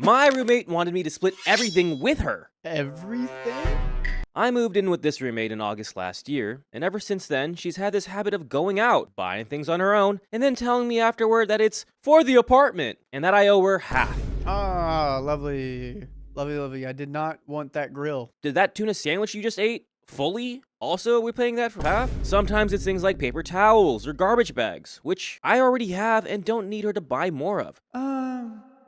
My roommate wanted me to split everything with her. Everything? I moved in with this roommate in August last year, and ever since then, she's had this habit of going out, buying things on her own, and then telling me afterward that it's for the apartment, and that I owe her half. Ah, lovely. Lovely, lovely. I did not want that grill. Did that tuna sandwich you just ate fully? Also, we're paying that for half? Sometimes it's things like paper towels or garbage bags, which I already have and don't need her to buy more of.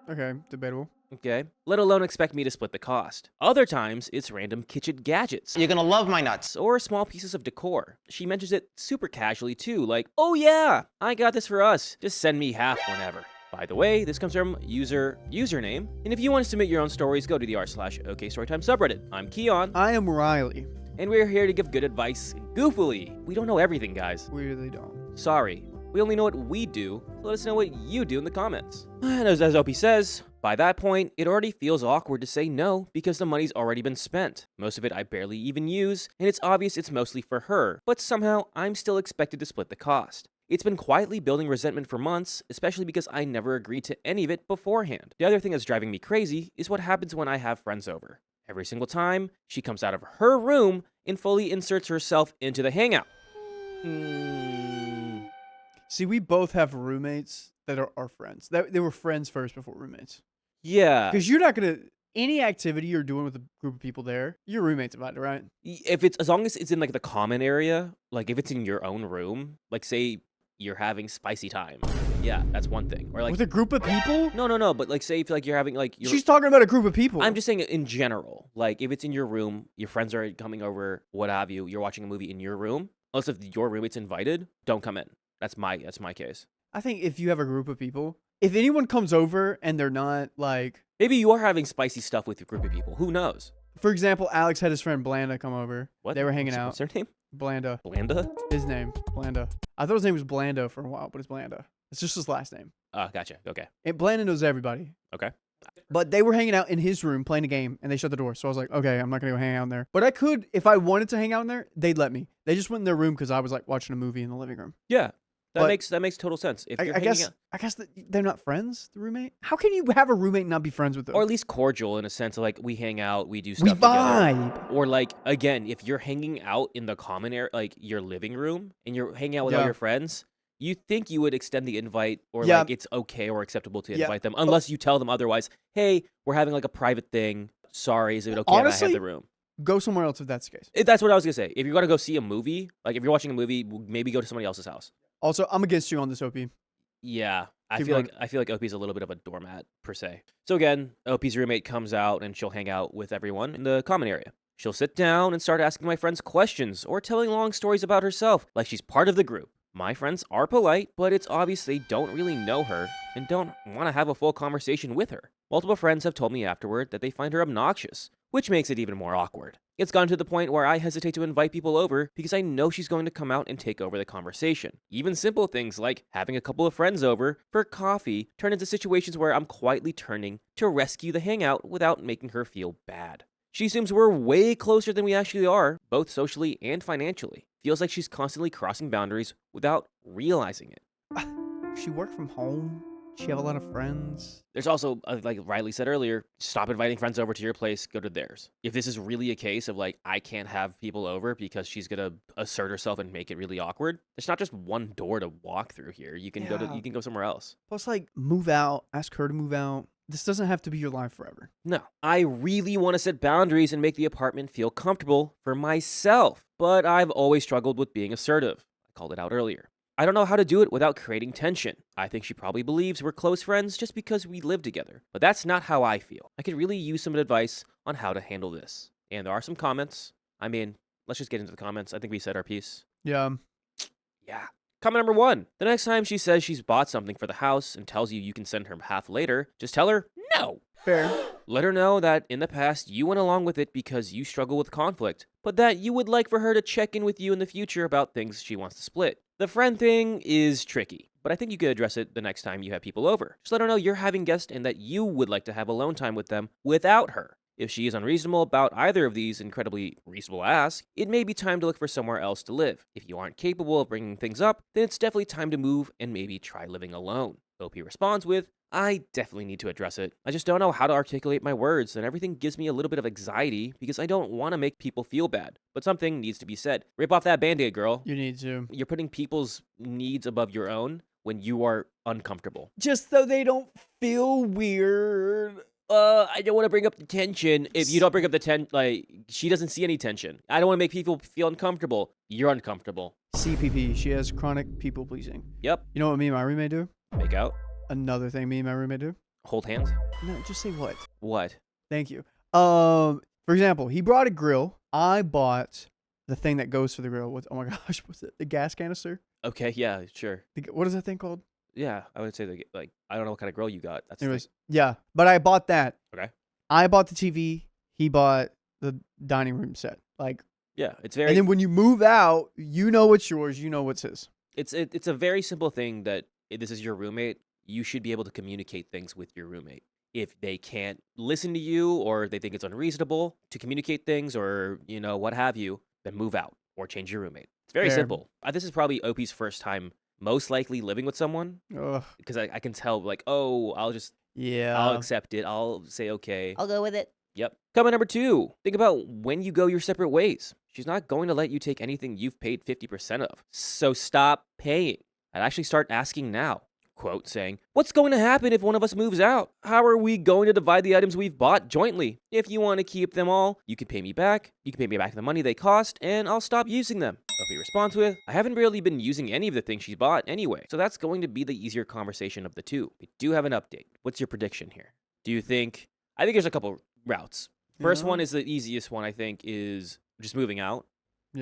Okay, debatable. Okay, let alone expect me to split the cost. Other times, it's random kitchen gadgets. You're gonna love my nuts. Or small pieces of decor. She mentions it super casually too, like, oh yeah, I got this for us. Just send me half whenever. By the way, this comes from username. And if you want to submit your own stories, go to the r/OK Storytime subreddit. I'm Keon, I am Riley. and we're here to give good advice goofily. We don't know everything, guys. We really don't. Sorry. We only know what we do, so let us know what you do in the comments. And as OP says, by that point, it already feels awkward to say no because the money's already been spent. Most of it I barely even use, and it's obvious it's mostly for her, but somehow I'm still expected to split the cost. It's been quietly building resentment for months, especially because I never agreed to any of it beforehand. The other thing that's driving me crazy is what happens when I have friends over. Every single time, she comes out of her room and fully inserts herself into the hangout. See, we both have roommates that are our friends. They were friends first before roommates. Yeah. Because you're not going to, any activity you're doing with a group of people there, your roommates about it, right? If it's, as long as it's in like the common area, like if it's in your own room, like say you're having spicy time. Yeah, that's one thing. Or like With a group of people? no, but like say if like you're having like She's talking about a group of people. I'm just saying in general. Like if it's in your room, your friends are coming over, what have you, you're watching a movie in your room, unless if your roommate's invited, don't come in. That's my case. I think if you have a group of people, if anyone comes over and they're not like, Maybe you are having spicy stuff with your group of people. Who knows? for example, Alex had his friend Blanda come over. What? They were hanging What's out. What's their name? Blanda. Blanda? His name, Blanda. I thought his name was Blando for a while, but it's Blanda. It's just his last name. Gotcha. Okay. And Blanda knows everybody. Okay. But they were hanging out in his room playing a game, and they shut the door. So I was like, okay, I'm not going to go hang out in there. But I could, if I wanted to hang out in there, they'd let me. They just went in their room because I was like watching a movie in the living room. Yeah. That But makes total sense. If you're I hanging guess out, I guess that they're not friends, the roommate. How can you have a roommate and not be friends with them? or at least cordial in a sense of like we hang out, we do stuff we together. vibe. Or like again, if you're hanging out in the common area, like your living room, and you're hanging out with all Yeah. your friends, you think you would extend the invite, or Yeah. like it's okay or acceptable to Yeah. invite them, unless you tell them otherwise. Hey, we're having like a private thing. Sorry, is it okay if I Honestly, have the room? Go somewhere else if that's the case. That's what I was gonna say. If you're gonna go see a movie, like if you're watching a movie, maybe go to somebody else's house. Also, I'm against you on this, OP. Yeah, I Keep feel going. like OP's a little bit of a doormat per se. So again, OP's roommate comes out and she'll hang out with everyone in the common area. She'll sit down and start asking my friends questions or telling long stories about herself, like she's part of the group. My friends are polite, but it's obvious they don't really know her and don't want to have a full conversation with her. Multiple friends have told me afterward that they find her obnoxious, which makes it even more awkward. It's gotten to the point where I hesitate to invite people over because I know she's going to come out and take over the conversation. Even simple things like having a couple of friends over for coffee turn into situations where I'm quietly turning to rescue the hangout without making her feel bad. She assumes we're way closer than we actually are, both socially and financially. Feels like she's constantly crossing boundaries without realizing it. She worked from home. She have a lot of friends. There's also, like Riley said earlier, stop inviting friends over to your place, go to theirs. If this is really a case of like, I can't have people over because she's gonna assert herself and make it really awkward, there's not just one door to walk through here. You can Yeah. go somewhere else. Plus, like, move out. Ask her to move out. This doesn't have to be your life forever. No, I really want to set boundaries and make the apartment feel comfortable for myself, but I've always struggled with being assertive. I called it out earlier. I don't know how to do it without creating tension. I think she probably believes we're close friends just because we live together, but that's not how I feel. I could really use some advice on how to handle this. And there are some comments. I mean, let's just get into the comments. I think we said our piece. Yeah. Yeah. Comment number 1. The next time she says she's bought something for the house and tells you can send her half later, just tell her no. Fair. Let her know that in the past you went along with it because you struggle with conflict, but that you would like for her to check in with you in the future about things she wants to split. The friend thing is tricky, but I think you could address it the next time you have people over. Just let her know you're having guests and that you would like to have alone time with them without her. If she is unreasonable about either of these incredibly reasonable asks, it may be time to look for somewhere else to live. If you aren't capable of bringing things up, then it's definitely time to move and maybe try living alone. OP responds with, I definitely need to address it. I just don't know how to articulate my words, and everything gives me a little bit of anxiety because I don't want to make people feel bad. But something needs to be said. Rip off that Band-Aid, girl. You need to. You're putting people's needs above your own when you are uncomfortable. Just so they don't feel weird. I don't want to bring up the tension. If you don't bring up the she doesn't see any tension. I don't want to make people feel uncomfortable. You're uncomfortable. CPP. She has chronic people pleasing. Yep. You know what me and my roommate do? Make out. Another thing me and my roommate do? Hold hands. No, just say what. What? Thank you. For example, he brought a grill. I bought the thing that goes for the grill. Oh my gosh, what's it? The gas canister? Okay, yeah, sure. What is that thing called? Yeah, I would say I don't know what kind of grill you got. That's Anyways, yeah, but I bought that. Okay. I bought the TV. He bought the dining room set. Yeah, it's very. And then when you move out, you know what's yours. You know what's his. It's a very simple thing that if this is your roommate, you should be able to communicate things with your roommate. If they can't listen to you or they think it's unreasonable to communicate things or, what have you, then move out or change your roommate. It's very Fair. simple. This is probably OP's first time most likely living with someone Ugh. because I can tell I'll Yeah. accept it. I'll say okay. I'll go with it. Yep. Comment number 2. Think about when you go your separate ways. She's not going to let you take anything you've paid 50% of. So stop paying. I'd actually start asking now. Quote saying, what's going to happen if one of us moves out? How are we going to divide the items we've bought jointly? If you want to keep them all, you can pay me back. You can pay me back the money they cost, and I'll stop using them. OP responds with, I haven't really been using any of the things she's bought anyway, so that's going to be the easier conversation of the two. We do have an update. What's your prediction here? I think there's a couple routes. First one is the easiest one, I think, is just moving out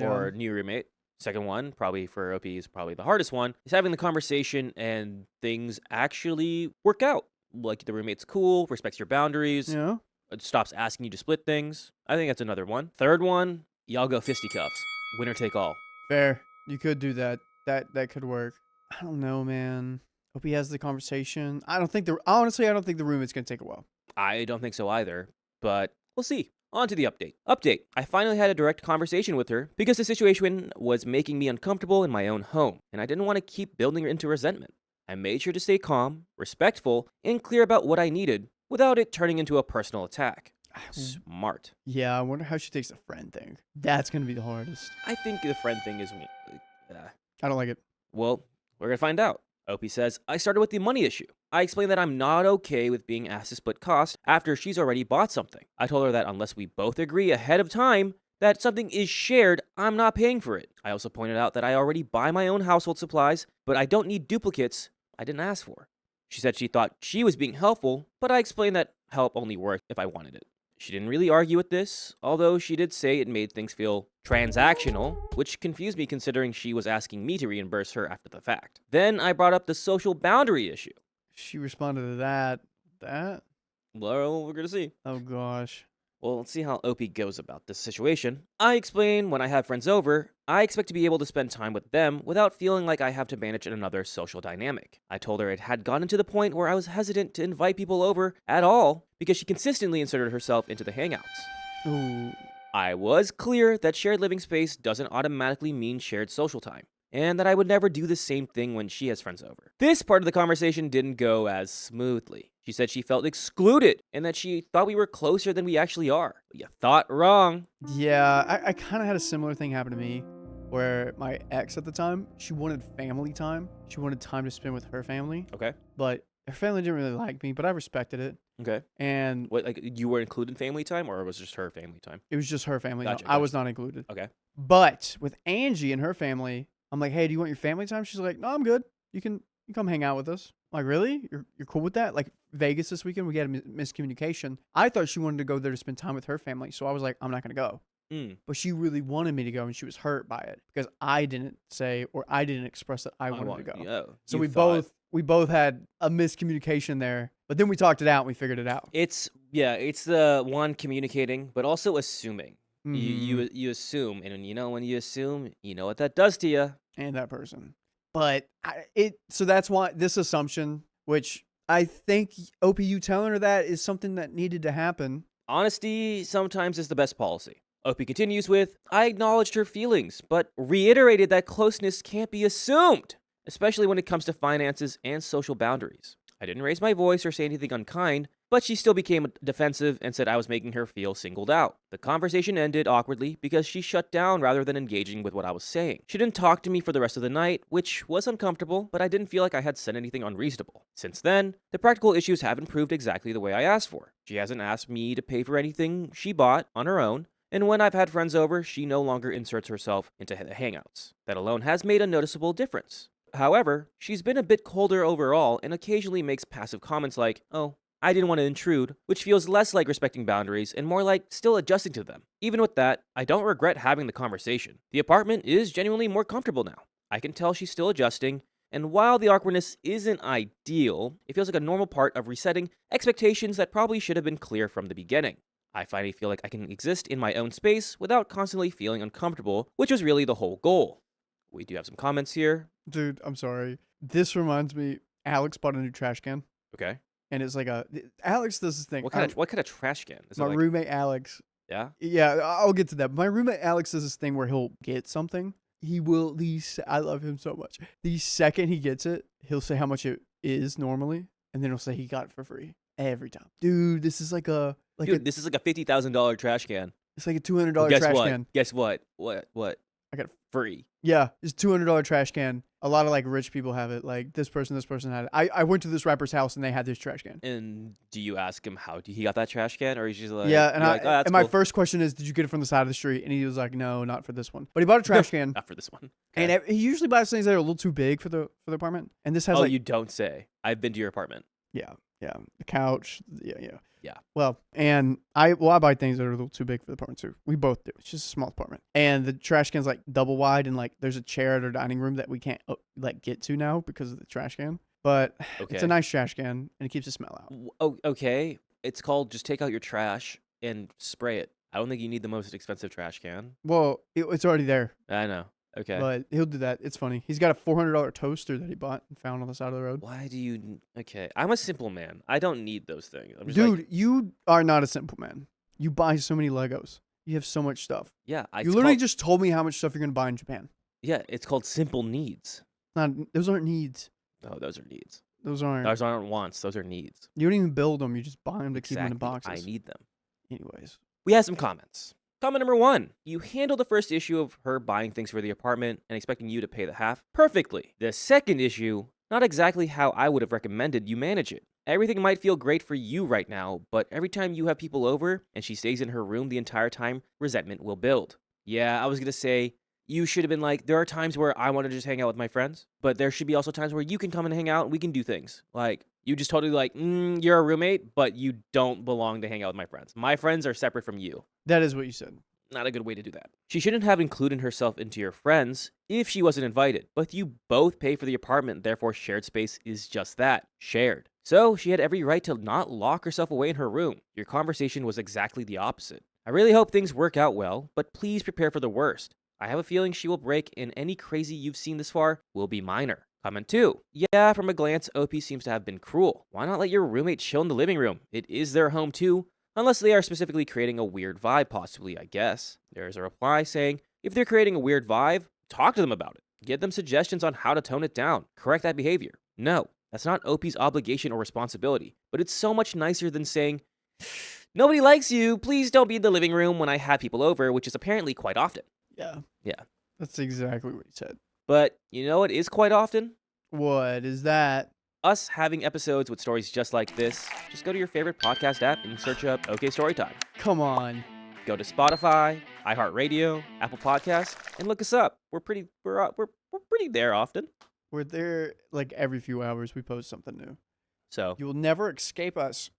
or new roommate. Second one, probably for OP, is probably the hardest one, is having the conversation and things actually work out. Like the roommate's cool, respects your boundaries, Yeah. stops asking you to split things. I think that's another one. Third one, y'all go fisticuffs. Winner take all. Fair. You could do that. That could work. I don't know, man. Hope he has the conversation. Honestly, I don't think the roommate's gonna take a while. I don't think so either, but we'll see. On to the update. Update. I finally had a direct conversation with her because the situation was making me uncomfortable in my own home, and I didn't want to keep building into resentment. I made sure to stay calm, respectful, and clear about what I needed without it turning into a personal attack. Smart. Yeah, I wonder how she takes the friend thing. That's gonna be the hardest. I think the friend thing is... I don't like it. Well, we're going to find out. OP says, I started with the money issue. I explained that I'm not okay with being asked to split costs after she's already bought something. I told her that unless we both agree ahead of time that something is shared, I'm not paying for it. I also pointed out that I already buy my own household supplies, but I don't need duplicates I didn't ask for. She said she thought she was being helpful, but I explained that help only worked if I wanted it. She didn't really argue with this, although she did say it made things feel transactional, which confused me considering she was asking me to reimburse her after the fact. Then I brought up the social boundary issue. She responded to that. That? Well, we're gonna see. Oh gosh. Well, let's see how OP goes about this situation. I explain when I have friends over, I expect to be able to spend time with them without feeling like I have to manage another social dynamic. I told her it had gotten to the point where I was hesitant to invite people over at all because she consistently inserted herself into the hangouts. Ooh. I was clear that shared living space doesn't automatically mean shared social time, and that I would never do the same thing when she has friends over. This part of the conversation didn't go as smoothly. She said she felt excluded and that she thought we were closer than we actually are. But you thought wrong. Yeah, I kind of had a similar thing happen to me where my ex at the time, she wanted family time. She wanted time to spend with her family, Okay. but her family didn't really like me, but I respected it. Okay. And What, like, you were included in family time, or was it just her family time? it was just her family. Gotcha, I was not included. Okay. But with Angie and her family, I'm like, hey, do you want your family time? She's like, no, I'm good. You can come hang out with us. I'm like, really? You're cool with that? Like Vegas this weekend, we had a miscommunication. I thought she wanted to go there to spend time with her family. So I was like, I'm not going to go. But she really wanted me to go, and she was hurt by it because I didn't say or I didn't express that I wanted to go. Yeah, So we both had a miscommunication there, but then we talked it out and we figured it out. It's the one communicating, but also assuming. Mhm. You assume, and when you assume, you know what that does to you. And that person. But so that's why this assumption, which I think OPU telling her that is something that needed to happen. Honesty sometimes is the best policy. OP continues with, I acknowledged her feelings, but reiterated that closeness can't be assumed. especially when it comes to finances and social boundaries. I didn't raise my voice or say anything unkind, but she still became defensive and said I was making her feel singled out. The conversation ended awkwardly because she shut down rather than engaging with what I was saying. She didn't talk to me for the rest of the night, which was uncomfortable, but I didn't feel like I had said anything unreasonable. Since then, the practical issues haven't proved exactly the way I asked for. She hasn't asked me to pay for anything she bought on her own, and when I've had friends over, she no longer inserts herself into the hangouts. That alone has made a noticeable difference. However, she's been a bit colder overall and occasionally makes passive comments like, "Oh, I didn't want to intrude," which feels less like respecting boundaries and more like still adjusting to them. Even with that, I don't regret having the conversation. The apartment is genuinely more comfortable now. I can tell she's still adjusting, and while the awkwardness isn't ideal, it feels like a normal part of resetting expectations that probably should have been clear from the beginning. I finally feel like I can exist in my own space without constantly feeling uncomfortable, which was really the whole goal. We do have some comments here. Dude, I'm sorry. This reminds me, Alex bought a new trash can. Okay. And it's like Alex does this thing. What kind of trash can? Is it My like, roommate Alex. yeah? Yeah, I'll get to that. My roommate Alex does this thing where he'll get something. He will, I love him so much. The second he gets it, he'll say how much it is normally. And then he'll say he got it for free every time. Dude, this is like a This is like a $50,000 trash can. it's like a $200 Well, guess trash what? can. Guess what? What? I got it. Free. Yeah, it's $200 trash can. A lot of like rich people have it. Like this person had it. I went to this rapper's house and they had this trash can. And do you ask him how he got that trash can, or he's just like, Yeah, and you're like, oh, that's and my cool. first question is, did you get it from the side of the street? And he was like, no, not for this one. But he bought a trash can, Not for this one. and Okay. he usually buys things that are a little too big for the apartment. And this has Oh, like you don't say. I've been to your apartment. yeah, the couch, yeah. Yeah. Well, and I buy things that are a little too big for the apartment too. We both do. It's just a small apartment, and the trash can's like double wide, and like there's a chair at our dining room that we can't like get to now because of the trash can. But Okay. it's a nice trash can, and it keeps the smell out. Oh, okay. It's called just take out your trash and spray it. I don't think you need the most expensive trash can. Well, it's already there, I know. Okay. but he'll do that. It's funny. He's got a $400 toaster that he bought and found on the side of the road. Why do you? Okay. I'm a simple man. I don't need those things. I'm just Dude, like, you are not a simple man. You buy so many Legos. You have so much stuff. yeah. You literally just told me how much stuff you're gonna buy in Japan. Yeah. It's called simple needs. Those aren't needs. Oh, those are needs. Those aren't. Those aren't wants. Those are needs. You don't even build them. You just buy them to keep them in Exactly. boxes. I need them. Anyways. We have some comments. Comment number 1. You handled the first issue of her buying things for the apartment and expecting you to pay the half perfectly. The second issue, not exactly how I would have recommended you manage it. Everything might feel great for you right now, but every time you have people over and she stays in her room the entire time, resentment will build. Yeah, I was gonna say, you should have been like, there are times where I want to just hang out with my friends, but there should be also times where you can come and hang out and we can do things. Like, you just totally like, you're a roommate, but you don't belong to hang out with my friends. My friends are separate from you. That is what you said. Not a good way to do that. She shouldn't have included herself into your friends if she wasn't invited, but you both pay for the apartment, therefore shared space is just that, shared. So she had every right to not lock herself away in her room. Your conversation was exactly the opposite. I really hope things work out well, but please prepare for the worst. I have a feeling she will break, and any crazy you've seen this far will be minor. Comment 2. Yeah, from a glance, OP seems to have been cruel. Why not let your roommate chill in the living room? It is their home too. Unless they are specifically creating a weird vibe, possibly, I guess. There's a reply saying, if they're creating a weird vibe, talk to them about it. Get them suggestions on how to tone it down. Correct that behavior. No, that's not OP's obligation or responsibility. But it's so much nicer than saying, nobody likes you, please don't be in the living room when I have people over, which is apparently quite often. Yeah. Yeah. That's exactly what he said. But you know what is quite often? What is that? Us having episodes with stories just like this. Just go to your favorite podcast app and search up OK Storytime. Come on. Go to Spotify, iHeartRadio, Apple Podcasts, and look us up. We're pretty there often. We're there like every few hours we post something new. So You will never escape us.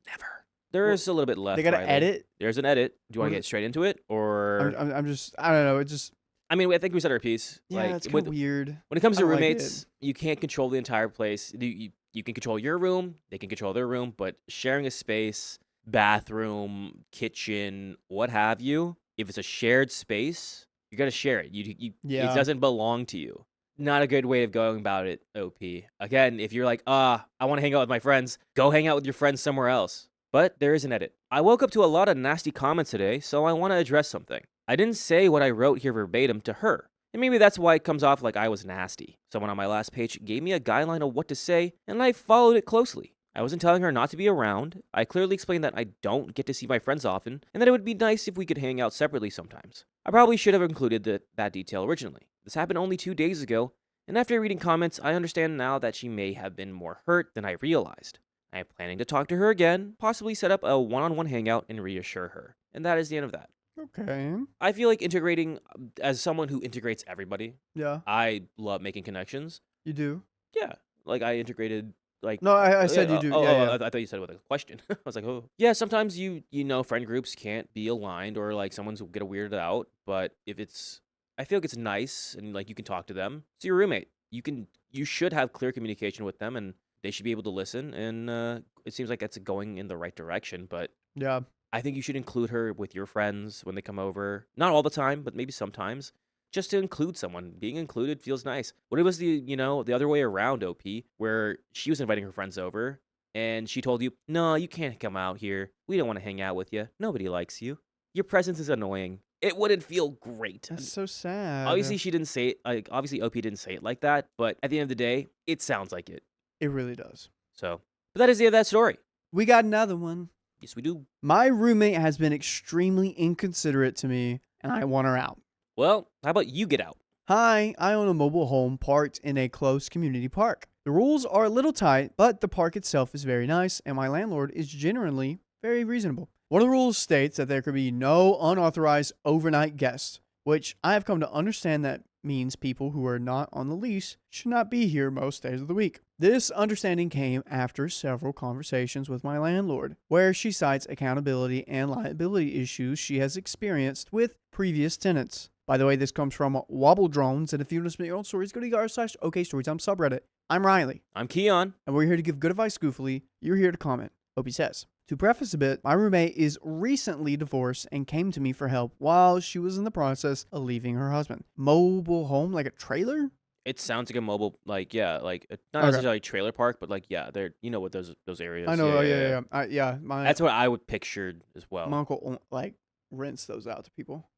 never. There's a little bit left. They gotta Riley. edit. There's an edit. Do you want What to get straight into it, or I'm just, I don't know. It just, I mean, I think we said our piece. yeah, like, it's kind of weird. when it comes to I like roommates, you can't control the entire place. You can control your room. They can control their room, but sharing a space, bathroom, kitchen, what have you, if it's a shared space, you got to share it. Yeah. It doesn't belong to you. Not a good way of going about it, OP. Again, if you're like, I want to hang out with my friends, go hang out with your friends somewhere else. But there is an edit. I woke up to a lot of nasty comments today, so I want to address something. I didn't say what I wrote here verbatim to her. And maybe that's why it comes off like I was nasty. Someone on my last page gave me a guideline of what to say, and I followed it closely. I wasn't telling her not to be around. I clearly explained that I don't get to see my friends often, and that it would be nice if we could hang out separately sometimes. I probably should have included that detail originally. This happened only 2 days ago, and after reading comments, I understand now that she may have been more hurt than I realized. I am planning to talk to her again, possibly set up a one-on-one hangout and reassure her. And that is the end of that. Okay. I feel like integrating, as someone who integrates everybody, Yeah. I love making connections. You do? Yeah, like I integrated, like No, I yeah, said you do. Oh, Yeah, yeah. I thought you said it with a question. I was like, oh, yeah. Sometimes friend groups can't be aligned, or like someone's get weirded out. But if it's, I feel like it's nice, and like you can talk to them. It's your roommate. You should have clear communication with them, and they should be able to listen. And it seems like that's going in the right direction. But Yeah. I think you should include her with your friends when they come over. Not all the time, but maybe sometimes. Just to include someone. Being included feels nice. What if it was the other way around, OP, where she was inviting her friends over and she told you, "No, you can't come out here. We don't want to hang out with you. Nobody likes you. Your presence is annoying." It wouldn't feel great. That's so sad. Obviously, she didn't say it, like, obviously OP didn't say it like that, but at the end of the day, it sounds like it. It really does. So, but that is the end of that story. We got another one. Yes, we do. My roommate has been extremely inconsiderate to me, and I want her out. Well, how about you get out? Hi, I own a mobile home parked in a close community park. The rules are a little tight, but the park itself is very nice, and my landlord is generally very reasonable. One of the rules states that there could be no unauthorized overnight guests, which I have come to understand that means people who are not on the lease should not be here most days of the week. This understanding came after several conversations with my landlord, where she cites accountability and liability issues she has experienced with previous tenants. By the way, this comes from Wobble Drones, and if you want to submit your own stories, go to r/OKStorytime subreddit. I'm Riley, I'm Keon. and we're here to give good advice goofily. You're here to comment. Hope he says. To preface a bit, my roommate is recently divorced and came to me for help while she was in the process of leaving her husband. Mobile home, like a trailer? It sounds like a mobile, like, yeah, like not Okay. necessarily trailer park, but like, yeah, they're what those areas. I know. Yeah. Yeah. My That's what I would pictured as well. my uncle like rents those out to people.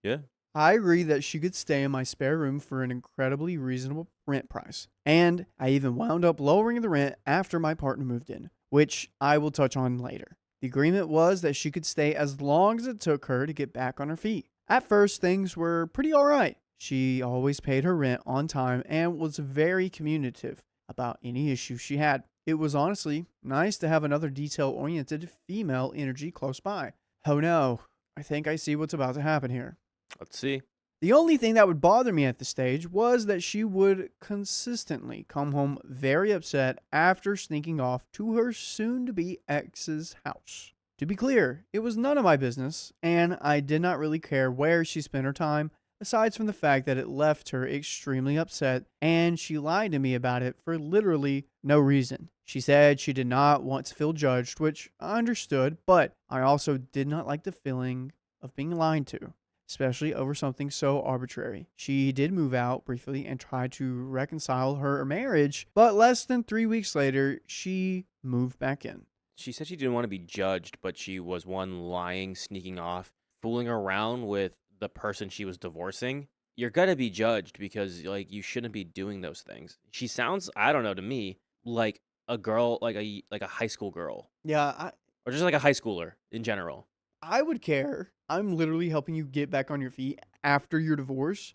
Yeah. I agree that she could stay in my spare room for an incredibly reasonable rent price. And I even wound up lowering the rent after my partner moved in, which I will touch on later. The agreement was that she could stay as long as it took her to get back on her feet. At first, things were pretty alright. She always paid her rent on time and was very communicative about any issues she had. It was honestly nice to have another detail-oriented female energy close by. Oh no, I think I see what's about to happen here. Let's see. The only thing that would bother me at this stage was that she would consistently come home very upset after sneaking off to her soon-to-be ex's house. To be clear, it was none of my business, and I did not really care where she spent her time, aside from the fact that it left her extremely upset, and she lied to me about it for literally no reason. She said she did not want to feel judged, which I understood, but I also did not like the feeling of being lied to, especially over something so arbitrary. She did move out briefly and tried to reconcile her marriage, but less than 3 weeks later, she moved back in. She said she didn't want to be judged, but she was lying, sneaking off, fooling around with the person she was divorcing. You're gonna be judged because like you shouldn't be doing those things. She sounds, I don't know, to me like a girl, like a high school girl, Yeah, or just like a high schooler in general. I would care. I'm literally helping you get back on your feet after your divorce.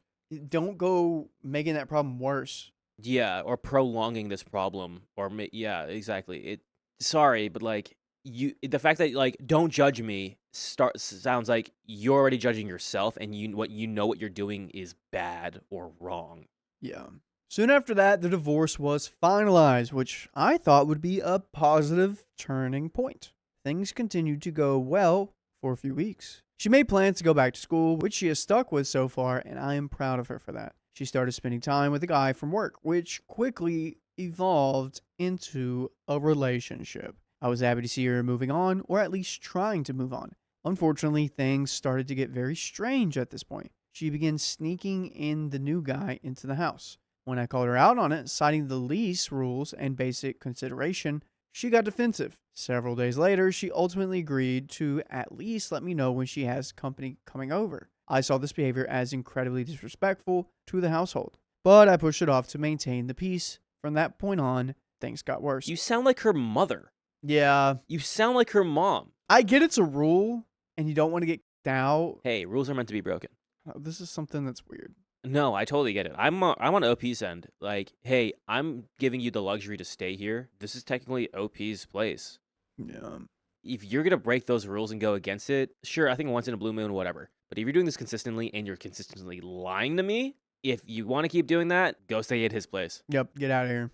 Don't go making that problem worse. Yeah, or prolonging this problem, or yeah, exactly. Sorry, but like the fact that like don't judge me sounds like you're already judging yourself, and what you're doing is bad or wrong. Yeah. Soon after that, the divorce was finalized, which I thought would be a positive turning point. Things continued to go well for a few weeks. She made plans to go back to school, which she has stuck with so far, and I am proud of her for that. She started spending time with a guy from work, which quickly evolved into a relationship. I was happy to see her moving on, or at least trying to move on. Unfortunately, things started to get very strange at this point. She began sneaking in the new guy into the house. When I called her out on it, citing the lease rules and basic consideration, she got defensive. Several days later, she ultimately agreed to at least let me know when she has company coming over. I saw this behavior as incredibly disrespectful to the household, but I pushed it off to maintain the peace. From that point on, things got worse. You sound like her mother. Yeah, You sound like her mom. I get it's a rule, and you don't want to get kicked out. Hey, rules are meant to be broken. This is something that's weird. No, I totally get it. I'm on OP's end. Like, hey, I'm giving you the luxury to stay here. This is technically OP's place. Yeah. If you're gonna break those rules and go against it, sure, I think once in a blue moon, whatever. But if you're doing this consistently and you're consistently lying to me, if you want to keep doing that, go stay at his place. Yep, get out of here.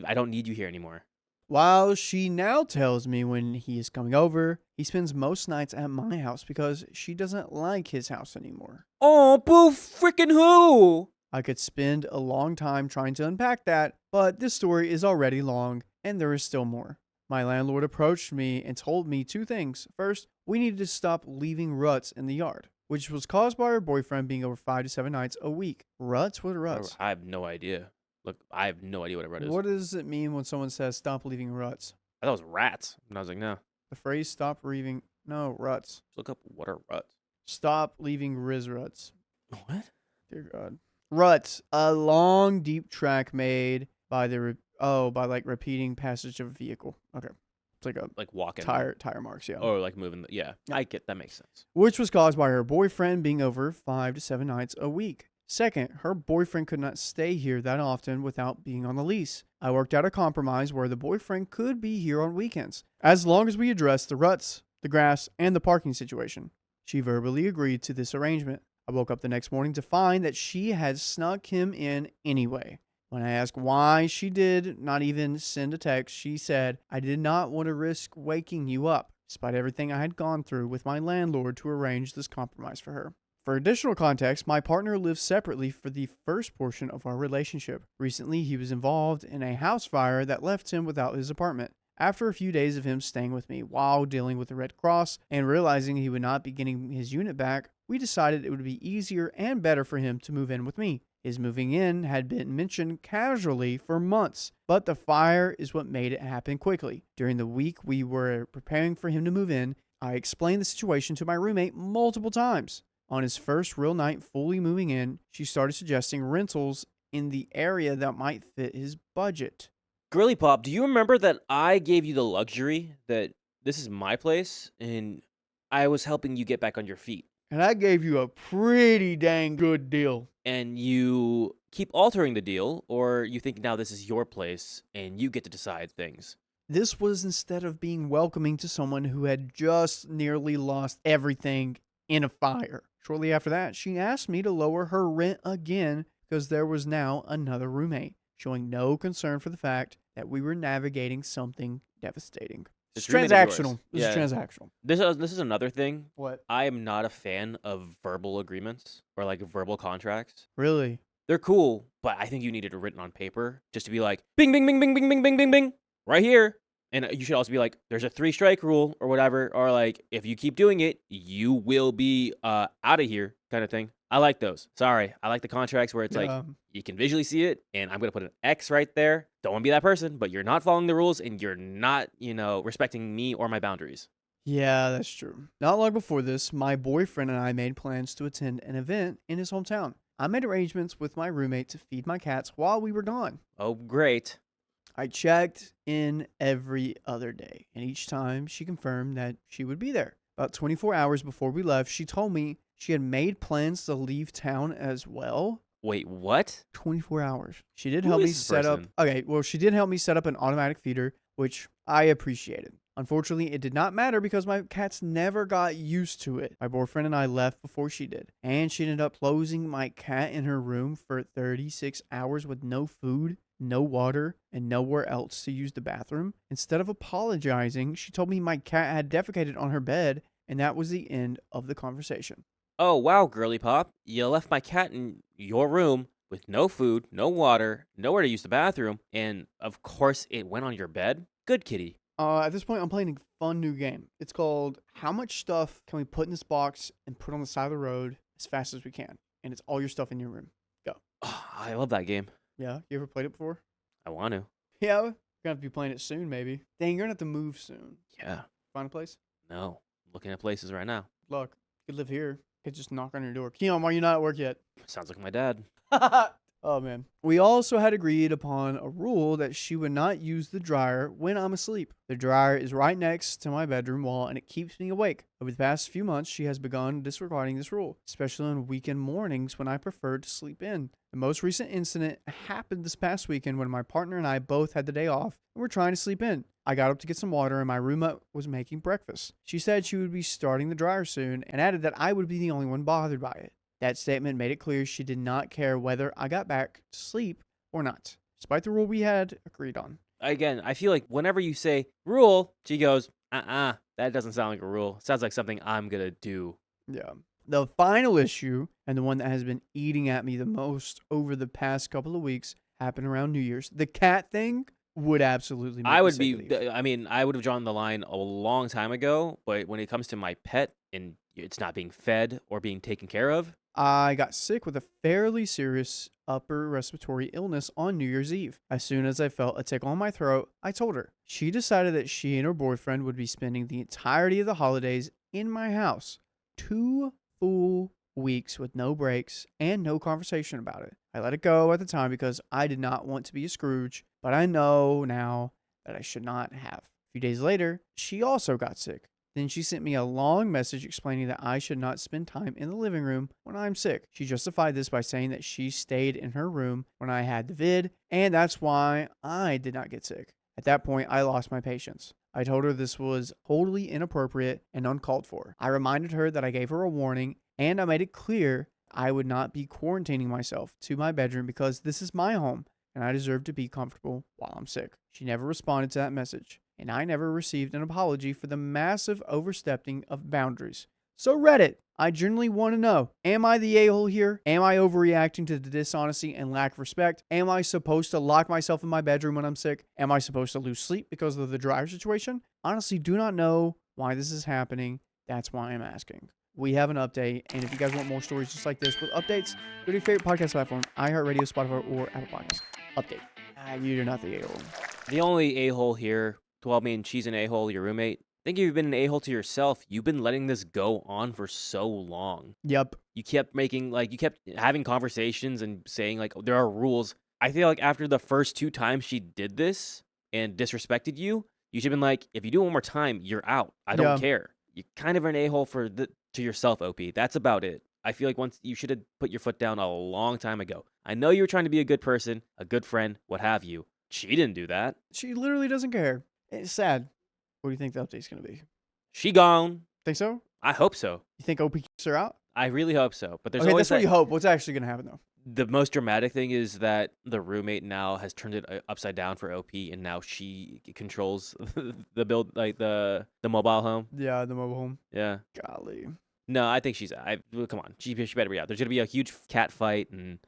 I don't need you here anymore. While she now tells me when he is coming over, he spends most nights at my house because she doesn't like his house anymore. Oh, boo freaking who? I could spend a long time trying to unpack that, but this story is already long and there is still more. My landlord approached me and told me two things. First, we needed to stop leaving ruts in the yard, which was caused by her boyfriend being over 5 to 7 nights a week. Ruts? What are ruts? I have no idea. Look, I have no idea what a rut is. What does it mean when someone says stop leaving ruts? I thought it was rats. And I was like, no. The phrase stop leaving, no, ruts. Just look up what are ruts. Stop leaving ruts. What? Dear God. Ruts, a long, deep track made by by like repeating passage of a vehicle. Okay. It's like a Like walking. tire marks, yeah. Or like moving. Yeah, I get that makes sense. Which was caused by her boyfriend being over 5 to 7 nights a week. Second, her boyfriend could not stay here that often without being on the lease. I worked out a compromise where the boyfriend could be here on weekends, as long as we addressed the ruts, the grass, and the parking situation. She verbally agreed to this arrangement. I woke up the next morning to find that she had snuck him in anyway. When I asked why she did not even send a text, she said, I did not want to risk waking you up, despite everything I had gone through with my landlord to arrange this compromise for her. For additional context, my partner lives separately for the first portion of our relationship. Recently, he was involved in a house fire that left him without his apartment. After a few days of him staying with me while dealing with the Red Cross and realizing he would not be getting his unit back, we decided it would be easier and better for him to move in with me. His moving in had been mentioned casually for months, but the fire is what made it happen quickly. During the week we were preparing for him to move in, I explained the situation to my roommate multiple times. On his first real night fully moving in, she started suggesting rentals in the area that might fit his budget. Girly Pop, do you remember that I gave you the luxury that this is my place and I was helping you get back on your feet? And I gave you a pretty dang good deal. And you keep altering the deal, or you think now this is your place and you get to decide things. This was instead of being welcoming to someone who had just nearly lost everything in a fire. Shortly after that, she asked me to lower her rent again because there was now another roommate, showing no concern for the fact that we were navigating something devastating. It's transactional. This is transactional. This is another thing. What? I am not a fan of verbal agreements or like verbal contracts. Really? They're cool, but I think you need it written on paper just to be like, bing, bing, bing, bing, bing, bing, bing, bing, bing, right here. And you should also be like, there's a 3-strike rule or whatever, or like, if you keep doing it, you will be out of here kind of thing. I like those. Sorry. I like the contracts where it's like, you can visually see it, and I'm going to put an X right there. Don't want to be that person, but you're not following the rules, and you're not, respecting me or my boundaries. Yeah, that's true. Not long before this, my boyfriend and I made plans to attend an event in his hometown. I made arrangements with my roommate to feed my cats while we were gone. Oh, great. I checked in every other day, and each time she confirmed that she would be there. About 24 hours before we left, she told me she had made plans to leave town as well. Wait, what? 24 hours. She did Who help is me this set up. person? Okay, well, she did help me set up an automatic feeder, which I appreciated. Unfortunately, it did not matter because my cats never got used to it. My boyfriend and I left before she did, and she ended up closing my cat in her room for 36 hours with no food, no water, and nowhere else to use the bathroom. Instead of apologizing, she told me my cat had defecated on her bed, and that was the end of the conversation. Oh, wow, Girly Pop. You left my cat in your room with no food, no water, nowhere to use the bathroom, and of course it went on your bed? Good kitty. At this point, I'm playing a fun new game. It's called How Much Stuff Can We Put in This Box and Put on the Side of the Road as Fast as We Can? And it's all your stuff in your room. Go. Oh, I love that game. Yeah? You ever played it before? I want to. Yeah? We're going to have to be playing it soon, maybe. Dang, you're going to have to move soon. Yeah. Find a place? No. I'm looking at places right now. Good luck. You could live here. Could just knock on your door. Keon, why are you not at work yet? Sounds like my dad. Oh, man. We also had agreed upon a rule that she would not use the dryer when I'm asleep. The dryer is right next to my bedroom wall, and it keeps me awake. Over the past few months, she has begun disregarding this rule, especially on weekend mornings when I prefer to sleep in. The most recent incident happened this past weekend when my partner and I both had the day off and were trying to sleep in. I got up to get some water and my roommate was making breakfast. She said she would be starting the dryer soon and added that I would be the only one bothered by it. That statement made it clear she did not care whether I got back to sleep or not, despite the rule we had agreed on. Again, I feel like whenever you say rule, she goes, that doesn't sound like a rule. Sounds like something I'm going to do. Yeah. The final issue, and the one that has been eating at me the most over the past couple of weeks, happened around New Year's. The cat thing would absolutely make I me would sick of be, these. I mean, I would have drawn the line a long time ago, but when it comes to my pet and it's not being fed or being taken care of, I got sick with a fairly serious upper respiratory illness on New Year's Eve. As soon as I felt a tickle on my throat, I told her. She decided that she and her boyfriend would be spending the entirety of the holidays in my house. 2 full weeks with no breaks and no conversation about it. I let it go at the time because I did not want to be a Scrooge, but I know now that I should not have. A few days later, she also got sick. Then she sent me a long message explaining that I should not spend time in the living room when I'm sick. She justified this by saying that she stayed in her room when I had the vid, and that's why I did not get sick. At that point, I lost my patience. I told her this was totally inappropriate and uncalled for. I reminded her that I gave her a warning, and I made it clear I would not be quarantining myself to my bedroom because this is my home, and I deserve to be comfortable while I'm sick. She never responded to that message, and I never received an apology for the massive overstepping of boundaries. So Reddit, I genuinely want to know, am I the a-hole here? Am I overreacting to the dishonesty and lack of respect? Am I supposed to lock myself in my bedroom when I'm sick? Am I supposed to lose sleep because of the dryer situation? Honestly, do not know why this is happening. That's why I'm asking. We have an update, and if you guys want more stories just like this with updates, go to your favorite podcast platform, iHeartRadio, Spotify, or Apple Podcasts. Update. You're not the a-hole. the only a-hole here, well, I mean, she's an a-hole, your roommate. I think you've been an a-hole to yourself. You've been letting this go on for so long. Yep. You kept having conversations and saying, like, there are rules. I feel like after the first 2 times she did this and disrespected you, you should have been like, if you do it one more time, you're out. I don't care. You're kind of an a-hole to yourself, OP. That's about it. I feel like once you should have put your foot down a long time ago. I know you were trying to be a good person, a good friend, what have you. She didn't do that. She literally doesn't care. It's sad. What do you think the update's going to be? She gone. Think so? I hope so. You think OP keeps her out? I really hope so. But there's Okay, always that's what you hope. What's actually going to happen, though? the most dramatic thing is that the roommate now has turned it upside down for OP, and now she controls the build, like the mobile home. Yeah, the mobile home. Yeah. Golly. No, I think come on. She better be out. There's going to be a huge cat fight, and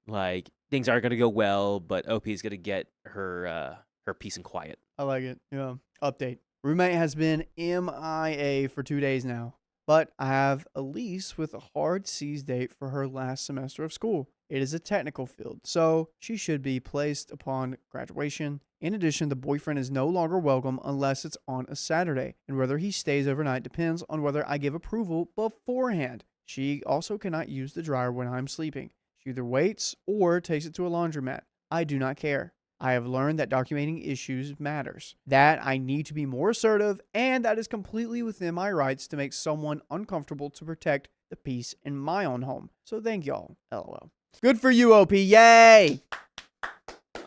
like things aren't going to go well, but OP is going to get her peace and quiet. I like it. Yeah. Update. Roommate has been MIA for 2 days now, but I have a lease with a hard seize date for her last semester of school. It is a technical field, so she should be placed upon graduation. In addition, the boyfriend is no longer welcome unless it's on a Saturday, and whether he stays overnight depends on whether I give approval beforehand. She also cannot use the dryer when I'm sleeping. She either waits or takes it to a laundromat. I do not care. I have learned that documenting issues matters, that I need to be more assertive, and that is completely within my rights to make someone uncomfortable to protect the peace in my own home. So thank y'all. LOL. Good for you, OP. Yay!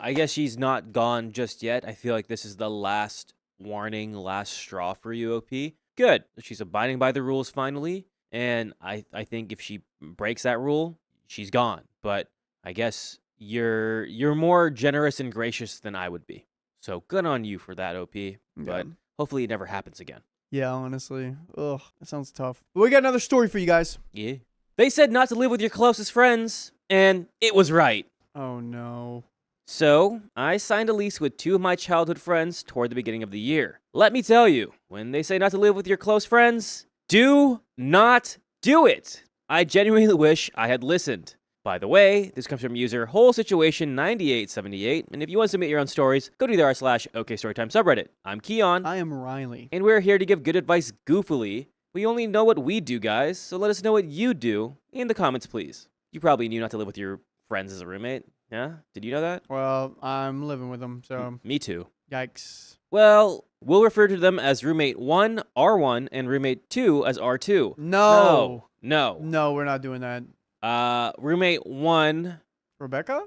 I guess she's not gone just yet. I feel like this is the last warning, last straw for you, OP. Good. She's abiding by the rules finally, and I think if she breaks that rule, she's gone. But I guess you're more generous and gracious than I would be. So good on you for that, OP. But hopefully it never happens again. Yeah, honestly. Ugh, that sounds tough. But we got another story for you guys. Yeah. They said not to live with your closest friends, and it was right. Oh, no. So, I signed a lease with 2 of my childhood friends toward the beginning of the year. Let me tell you, when they say not to live with your close friends, do not do it. I genuinely wish I had listened. By the way, this comes from user wholesituation9878, and if you want to submit your own stories, go to r/OKStorytime subreddit. I'm Keon. I am Riley. And we're here to give good advice goofily, We only know what we do, guys, so let us know what you do in the comments, please. You probably knew not to live with your friends as a roommate. Yeah? Did you know that? Well, I'm living with them, so Me too. yikes. Well, we'll refer to them as roommate 1, R1, and roommate 2 as R2. No. No. No, we're not doing that. Roommate 1, Rebecca?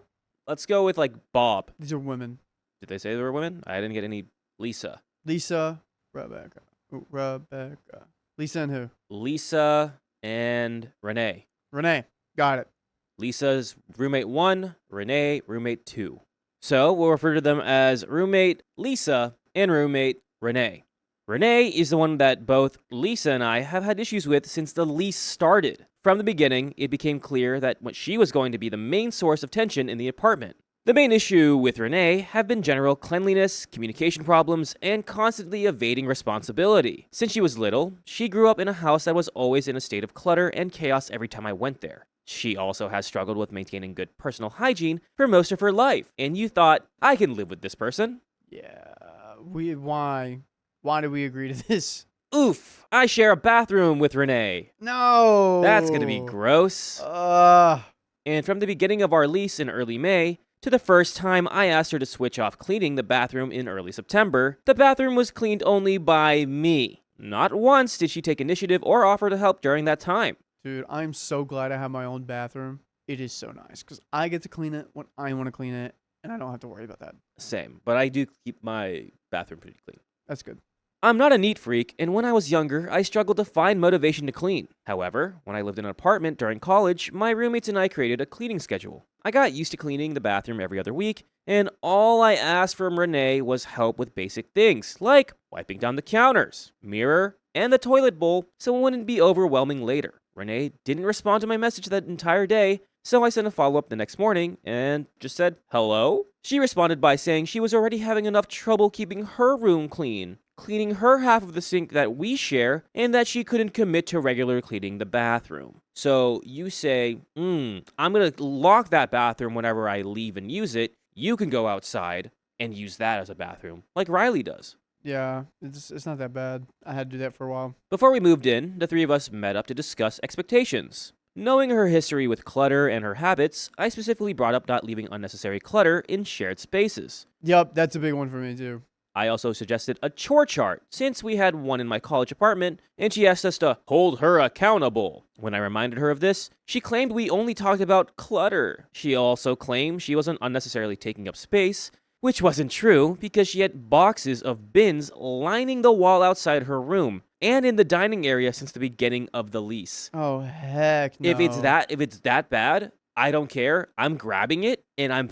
let's go with like Bob. These are women. Did they say they were women? I didn't get any. Lisa. Lisa, Rebecca. Ooh, Rebecca. Lisa and who? Lisa and Renee. Renee. Got it. Lisa's roommate 1, Renee, roommate 2. So we'll refer to them as roommate Lisa and roommate Renee. Renee is the one that both Lisa and I have had issues with since the lease started. From the beginning, it became clear that she was going to be the main source of tension in the apartment. The main issue with Renee have been general cleanliness, communication problems, and constantly evading responsibility. Since she was little, she grew up in a house that was always in a state of clutter and chaos every time I went there. She also has struggled with maintaining good personal hygiene for most of her life, and you thought, I can live with this person. Yeah. Why? Why did we agree to this? Oof, I share a bathroom with Renee. No. That's gonna be gross. And from the beginning of our lease in early May, to the first time I asked her to switch off cleaning the bathroom in early September, the bathroom was cleaned only by me. Not once did she take initiative or offer to help during that time. Dude, I'm so glad I have my own bathroom. It is so nice because I get to clean it when I want to clean it, and I don't have to worry about that. Same, but I do keep my bathroom pretty clean. That's good. I'm not a neat freak, and when I was younger, I struggled to find motivation to clean. However, when I lived in an apartment during college, my roommates and I created a cleaning schedule. I got used to cleaning the bathroom every other week, and all I asked from Renee was help with basic things, like wiping down the counters, mirror, and the toilet bowl, so it wouldn't be overwhelming later. Renee didn't respond to my message that entire day, so I sent a follow-up the next morning and just said, hello? She responded by saying she was already having enough trouble keeping her room clean, cleaning her half of the sink that we share, and that she couldn't commit to regular cleaning the bathroom. So you say, I'm gonna lock that bathroom whenever I leave and use it. You can go outside and use that as a bathroom, like Riley does. Yeah, it's not that bad. I had to do that for a while. Before we moved in, the three of us met up to discuss expectations. Knowing her history with clutter and her habits, I specifically brought up not leaving unnecessary clutter in shared spaces. Yep, that's a big one for me too. I also suggested a chore chart, since we had one in my college apartment, and she asked us to hold her accountable. When I reminded her of this, she claimed we only talked about clutter. She also claimed she wasn't unnecessarily taking up space, which wasn't true because she had boxes of bins lining the wall outside her room and in the dining area since the beginning of the lease. Oh heck no. If it's that bad, I don't care. I'm grabbing it and I'm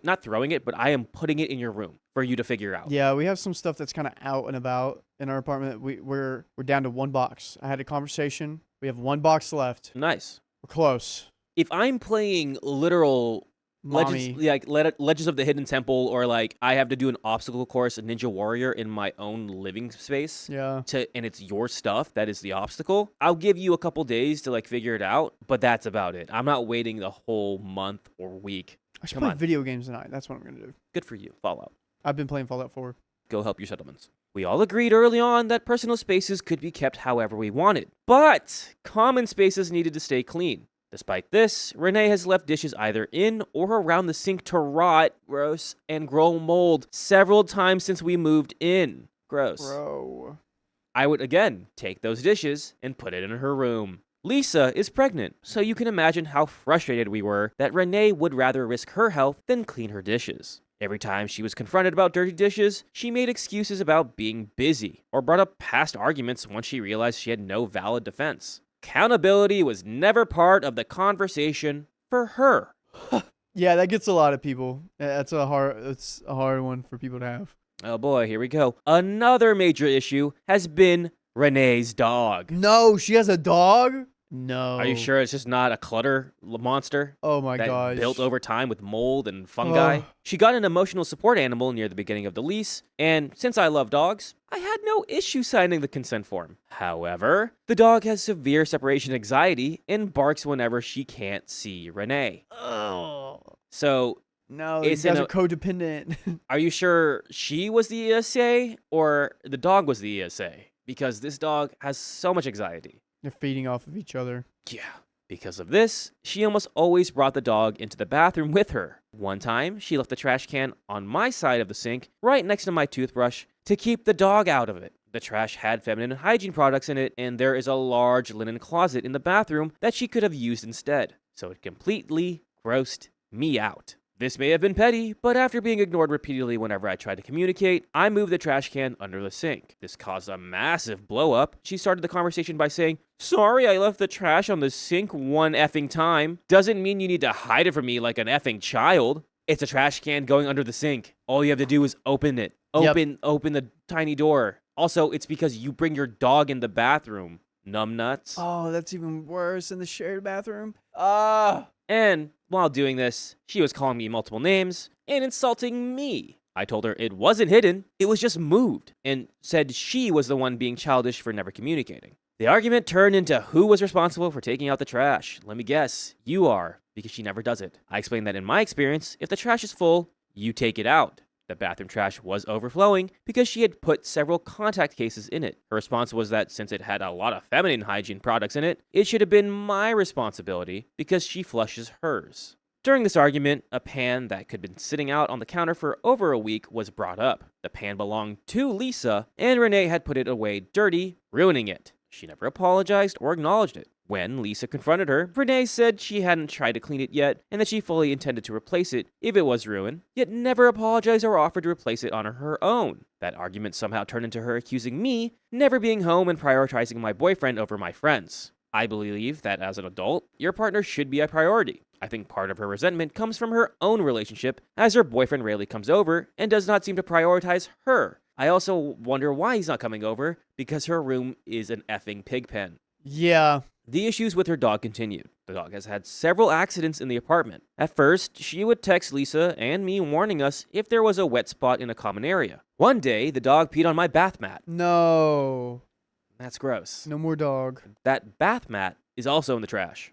not throwing it, but I am putting it in your room for you to figure out. Yeah, we have some stuff that's kind of out and about in our apartment. We're down to one box. I had a conversation. We have one box left. Nice. We're close. If I'm playing literal Mommy. Legends of the Hidden Temple, or like I have to do an obstacle course, a Ninja Warrior in my own living space, Yeah. and it's your stuff that is the obstacle, I'll give you a couple days to like figure it out, but that's about it. I'm not waiting the whole month or week. I should Come play on. video games tonight. That's what I'm going to do. Good for you. Fallout. I've been playing Fallout 4. Go help your settlements. We all agreed early on that personal spaces could be kept however we wanted, but common spaces needed to stay clean. Despite this, Renee has left dishes either in or around the sink to rot, gross, and grow mold several times since we moved in. Gross. Bro. I would again take those dishes and put it in her room. Lisa is pregnant, so you can imagine how frustrated we were that Renee would rather risk her health than clean her dishes. Every time she was confronted about dirty dishes, she made excuses about being busy or brought up past arguments once she realized she had no valid defense. Accountability was never part of the conversation for her. Yeah, that gets a lot of people. It's a hard one for people to have. Oh boy, here we go. Another major issue has been Renee's dog. No, she has a dog? No. Are you sure it's just not a clutter monster? Oh my that gosh. built over time with mold and fungi? Ugh. She got an emotional support animal near the beginning of the lease, and since I love dogs, I had no issue signing the consent form. However, the dog has severe separation anxiety and barks whenever she can't see Renee. Oh. So, No, It's you guys in are codependent. are you sure she was the ESA or the dog was the ESA? because this dog has so much anxiety. They're feeding off of each other. Yeah. Because of this, she almost always brought the dog into the bathroom with her. One time, she left the trash can on my side of the sink, right next to my toothbrush, to keep the dog out of it. The trash had feminine hygiene products in it, and there is a large linen closet in the bathroom that she could have used instead. So it completely grossed me out. This may have been petty, but after being ignored repeatedly whenever I tried to communicate, I moved the trash can under the sink. This caused a massive blow up. She started the conversation by saying, "Sorry, I left the trash on the sink one effing time. Doesn't mean you need to hide it from me like an effing child. It's a trash can going under the sink. All you have to do is open it. Open the tiny door. Also, it's because you bring your dog in the bathroom. Numbnuts." Oh, that's even worse in the shared bathroom. And while doing this, she was calling me multiple names and insulting me. I told her it wasn't hidden, it was just moved, and said she was the one being childish for never communicating. The argument turned into who was responsible for taking out the trash. Let me guess, you are, because she never does it. I explained that in my experience, if the trash is full, you take it out. The bathroom trash was overflowing because she had put several contact cases in it. Her response was that since it had a lot of feminine hygiene products in it, it should have been my responsibility because she flushes hers. During this argument, a pan that could have been sitting out on the counter for over a week was brought up. The pan belonged to Lisa, and Renee had put it away dirty, ruining it. She never apologized or acknowledged it. When Lisa confronted her, Renee said she hadn't tried to clean it yet and that she fully intended to replace it if it was ruined, yet never apologized or offered to replace it on her own. That argument somehow turned into her accusing me never being home and prioritizing my boyfriend over my friends. I believe that as an adult, your partner should be a priority. I think part of her resentment comes from her own relationship, as her boyfriend rarely comes over and does not seem to prioritize her. I also wonder why he's not coming over, because her room is an effing pig pen. Yeah. The issues with her dog continued. The dog has had several accidents in the apartment. At first, she would text Lisa and me warning us if there was a wet spot in a common area. One day, the dog peed on my bath mat. No. That's gross. No more dog. That bath mat is also in the trash.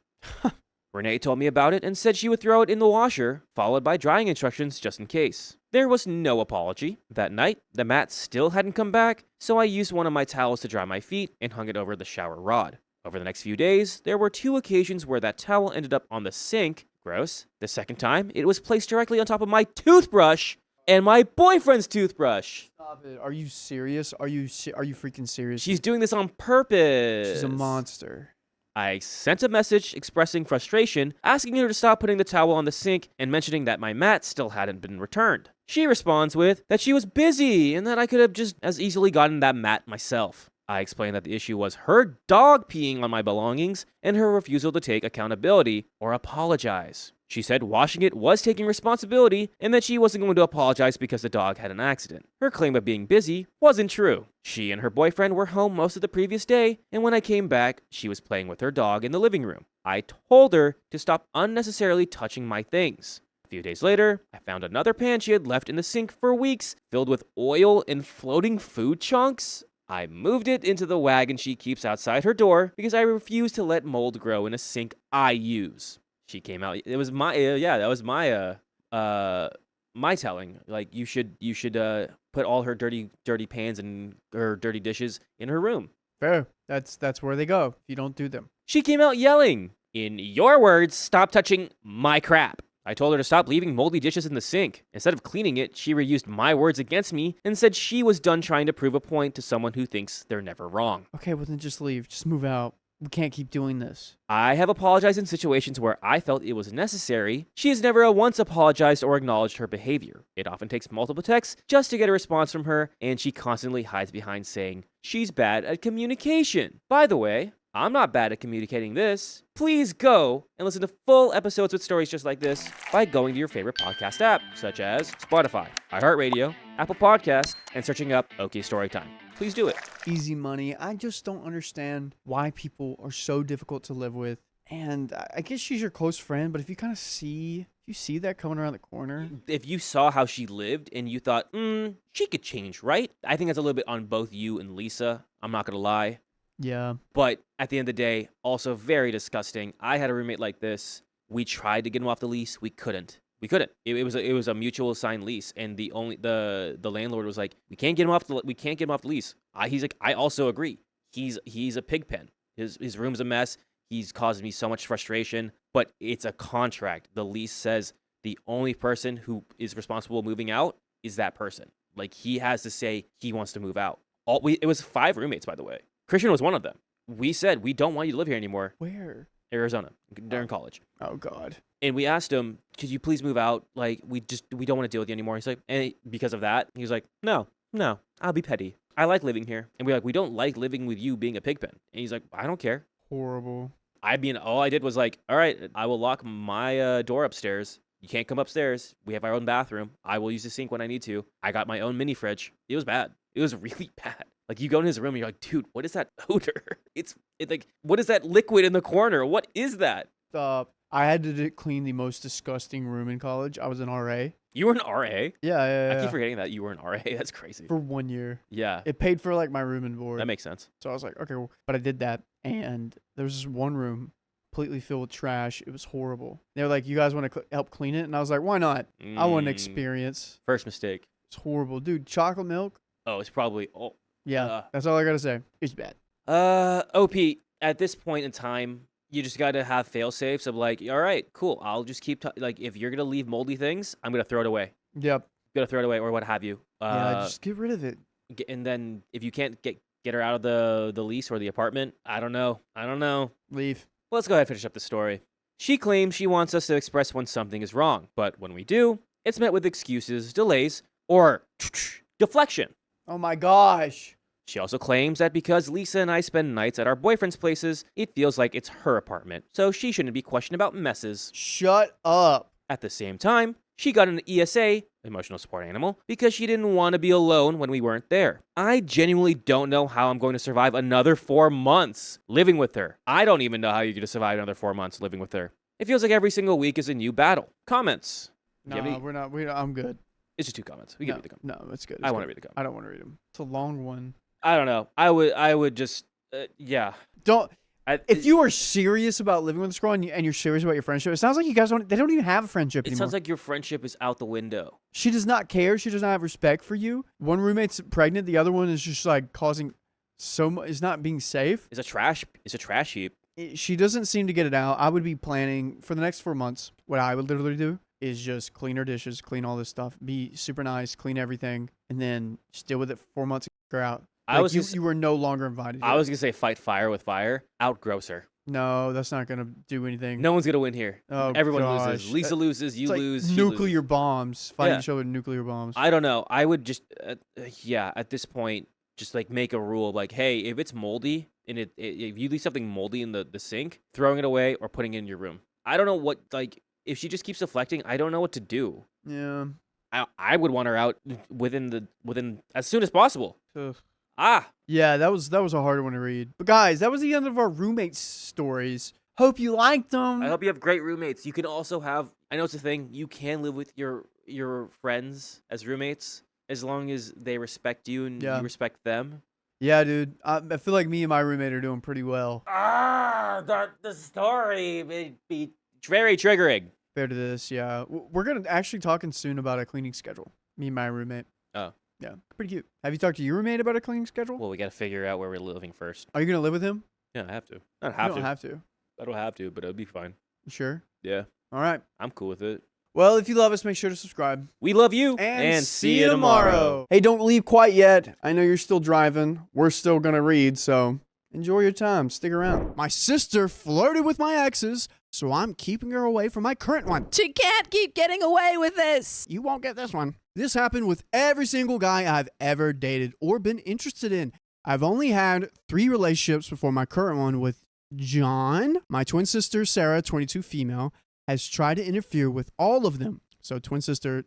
Renee told me about it and said she would throw it in the washer, followed by drying instructions just in case. There was no apology. That night, the mat still hadn't come back, so I used one of my towels to dry my feet and hung it over the shower rod. Over the next few days, there were 2 occasions where that towel ended up on the sink. Gross. The second time, it was placed directly on top of my toothbrush and my boyfriend's toothbrush. Stop it. Are you serious? Are you freaking serious? She's doing this on purpose. She's a monster. I sent a message expressing frustration, asking her to stop putting the towel on the sink and mentioning that my mat still hadn't been returned. She responds with that she was busy and that I could have just as easily gotten that mat myself. I explained that the issue was her dog peeing on my belongings and her refusal to take accountability or apologize. She said washing it was taking responsibility and that she wasn't going to apologize because the dog had an accident. Her claim of being busy wasn't true. She and her boyfriend were home most of the previous day, and when I came back, she was playing with her dog in the living room. I told her to stop unnecessarily touching my things. A few days later, I found another pan she had left in the sink for weeks, filled with oil and floating food chunks. I moved it into the wagon she keeps outside her door because I refuse to let mold grow in a sink I use. She came out. It was my that was my telling. Like you should put all her dirty pans and her dirty dishes in her room. Fair. That's where they go if you don't do them. She came out yelling, "In your words, stop touching my crap." I told her to stop leaving moldy dishes in the sink. Instead of cleaning it, she reused my words against me and said she was done trying to prove a point to someone who thinks they're never wrong. Okay, well then just leave. Just move out. We can't keep doing this. I have apologized in situations where I felt it was necessary. She has never once apologized or acknowledged her behavior. It often takes multiple texts just to get a response from her, and she constantly hides behind saying she's bad at communication. By the way, I'm not bad at communicating this. Please go and listen to full episodes with stories just like this by going to your favorite podcast app, such as Spotify, iHeartRadio, Apple Podcasts, and searching up OK Storytime. Please do it. Easy money. I just don't understand why people are so difficult to live with. And I guess she's your close friend, but if you kind of see that coming around the corner. If you saw how she lived and you thought, she could change, right? I think that's a little bit on both you and Lisa. I'm not going to lie. Yeah. But at the end of the day, also very disgusting. I had a roommate like this. We tried to get him off the lease. We couldn't. We couldn't. It was a mutual signed lease, and the landlord was like, we can't get him off the lease. He's like, I also agree. He's a pig pen. His room's a mess. He's caused me so much frustration. But it's a contract. The lease says the only person who is responsible moving out is that person. Like, he has to say he wants to move out. It was 5 roommates, by the way. Christian was one of them. We said, we don't want you to live here anymore. Where? Arizona, during college. Oh God. And we asked him, could you please move out? Like, we don't want to deal with you anymore. He's like, and because of that, he was like, no, I'll be petty. I like living here. And we're like, we don't like living with you being a pig pen. And he's like, I don't care. Horrible. I mean, all I did was like, all right, I will lock my door upstairs. You can't come upstairs. We have our own bathroom. I will use the sink when I need to. I got my own mini fridge. It was bad. It was really bad. Like, you go in his room and you're like, dude, what is that odor? It's like, what is that liquid in the corner? What is that? Stop. I had to clean the most disgusting room in college. I was an RA. You were an RA? Yeah. I keep forgetting that you were an RA. That's crazy. For 1 year. Yeah. It paid for like my room and board. That makes sense. So I was like, okay, well, but I did that. And there was this one room completely filled with trash. It was horrible. They were like, you guys want to help clean it? And I was like, why not? I want an experience. First mistake. It's horrible. Dude, chocolate milk. Oh, it's probably... Yeah, that's all I got to say. It's bad. OP, at this point in time, you just got to have fail safes of like, all right, cool. I'll just keep, like, if you're going to leave moldy things, I'm going to throw it away. Yep. Going to throw it away or what have you. Yeah, just get rid of it. And then if you can't get her out of the lease or the apartment, I don't know. Leave. Well, let's go ahead and finish up the story. She claims she wants us to express when something is wrong, but when we do, it's met with excuses, delays, or deflection. Oh my gosh. She also claims that because Lisa and I spend nights at our boyfriends' places, it feels like it's her apartment, so she shouldn't be questioned about messes. Shut up. At the same time, she got an ESA, emotional support animal, because she didn't want to be alone when we weren't there. I genuinely don't know how I'm going to survive another 4 months living with her. I don't even know how you're going to survive another 4 months living with her. It feels like every single week is a new battle. Comments? No, we're not. I'm good. It's just 2 comments. We can read the comments. No, it's good. I want to read the comments. I don't want to read them. It's a long one. I don't know. I would just, yeah. Don't. If you are serious about living with this girl and you're serious about your friendship, it sounds like you guys they don't even have a friendship anymore. It sounds like your friendship is out the window. She does not care. She does not have respect for you. One roommate's pregnant. The other one is just like causing so much, is not being safe. It's a trash heap. She doesn't seem to get it out. I would be planning for the next 4 months. What I would literally do is just clean her dishes, clean all this stuff, be super nice, clean everything, and then just deal with it for 4 months and get her out. Like you were no longer invited. I was going to say fight fire with fire. Outgross her. No, that's not going to do anything. No one's going to win here. Oh, Everyone gosh. loses. Lisa loses. You It's like lose. nuclear lose. bombs. Fighting each other with nuclear bombs. I don't know. I would just, at this point, just like make a rule like, hey, if it's moldy and if you leave something moldy in the sink, throwing it away or putting it in your room. I don't know what, like, if she just keeps deflecting, I don't know what to do. Yeah. I would want her out within as soon as possible. Ugh. Yeah, that was a hard one to read. But guys, that was the end of our roommate stories. Hope you liked them. I hope you have great roommates. You can also have, I know it's a thing, you can live with your friends as roommates as long as they respect you and you respect them. Yeah, dude. I feel like me and my roommate are doing pretty well. The story may be very triggering. Fair to this, yeah. We're going to actually talking soon about a cleaning schedule. Me and my roommate. Oh. Yeah, pretty cute. Have you talked to your roommate about a cleaning schedule? Well, we got to figure out where we're living first. Are you going to live with him? Yeah, I have to. I don't You don't have to. I don't have to, but it'll be fine. You sure? Yeah. All right. I'm cool with it. Well, if you love us, make sure to subscribe. We love you. And see you tomorrow. Hey, don't leave quite yet. I know you're still driving. We're still going to read, so enjoy your time. Stick around. My sister flirted with my exes, so I'm keeping her away from my current one. She can't keep getting away with this. You won't get this one. This happened with every single guy I've ever dated or been interested in. I've only had 3 relationships before my current one with John. My twin sister, Sarah, 22 female, has tried to interfere with all of them. So twin sister,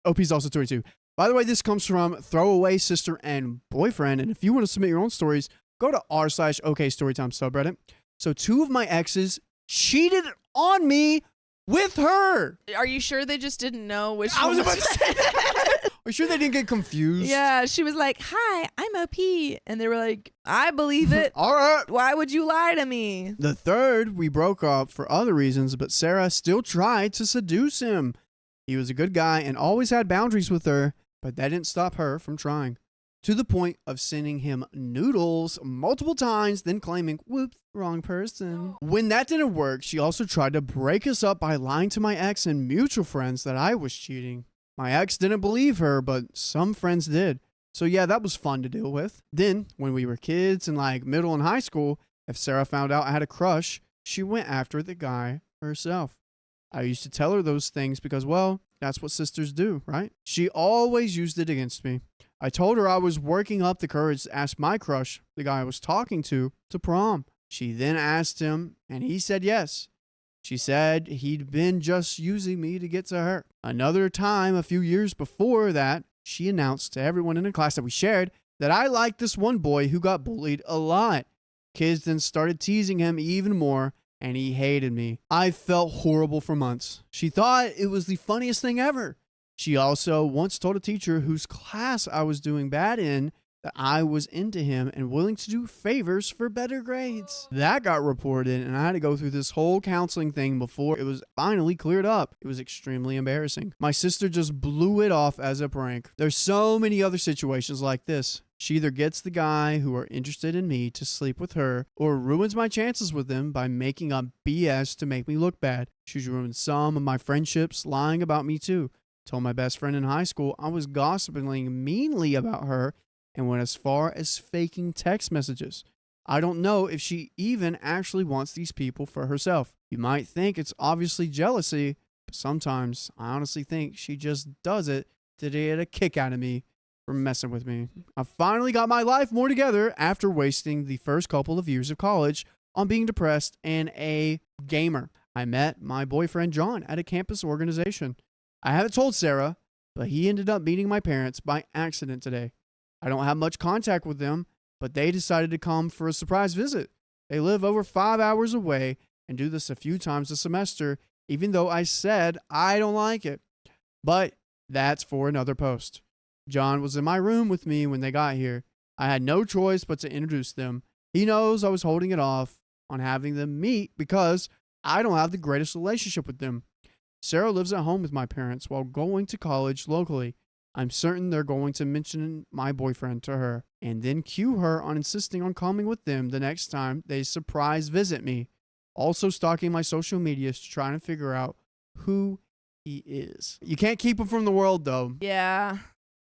OP's also 22. By the way, this comes from Throwaway Sister and Boyfriend. And if you want to submit your own stories, go to r/OKStorytime subreddit. So 2 of my exes cheated on me with her. Are you sure they just didn't know which I one was about to say that. Are you sure they didn't get confused? Yeah, she was like, "Hi, I'm OP." And they were like, "I believe it. All right. Why would you lie to me?" The third, we broke up for other reasons, but Sarah still tried to seduce him. He was a good guy and always had boundaries with her, but that didn't stop her from trying. To the point of sending him noodles multiple times, then claiming, whoops, wrong person. When that didn't work, she also tried to break us up by lying to my ex and mutual friends that I was cheating. My ex didn't believe her, but some friends did. So yeah, that was fun to deal with. Then, when we were kids in like middle and high school, if Sarah found out I had a crush, she went after the guy herself. I used to tell her those things because, well, that's what sisters do, right? She always used it against me. I told her I was working up the courage to ask my crush, the guy I was talking to prom. She then asked him, and he said yes. She said he'd been just using me to get to her. Another time, a few years before that, she announced to everyone in the class that we shared that I liked this one boy who got bullied a lot. Kids then started teasing him even more, and he hated me. I felt horrible for months. She thought it was the funniest thing ever. She also once told a teacher whose class I was doing bad in that I was into him and willing to do favors for better grades. That got reported, and I had to go through this whole counseling thing before it was finally cleared up. It was extremely embarrassing. My sister just blew it off as a prank. There's so many other situations like this. She either gets the guy who are interested in me to sleep with her or ruins my chances with them by making up BS to make me look bad. She's ruined some of my friendships, lying about me too. Told my best friend in high school I was gossiping meanly about her and went as far as faking text messages. I don't know if she even actually wants these people for herself. You might think it's obviously jealousy, but sometimes I honestly think she just does it to get a kick out of me for messing with me. I finally got my life more together after wasting the first couple of years of college on being depressed and a gamer. I met my boyfriend John at a campus organization. I haven't told Sarah, but he ended up meeting my parents by accident today. I don't have much contact with them, but they decided to come for a surprise visit. They live over 5 hours away and do this a few times a semester, even though I said I don't like it. But that's for another post. John was in my room with me when they got here. I had no choice but to introduce them. He knows I was holding it off on having them meet because I don't have the greatest relationship with them. Sarah lives at home with my parents while going to college locally. I'm certain they're going to mention my boyfriend to her and then cue her on insisting on coming with them the next time they surprise visit me. Also stalking my social media to try and figure out who he is. You can't keep him from the world though. Yeah.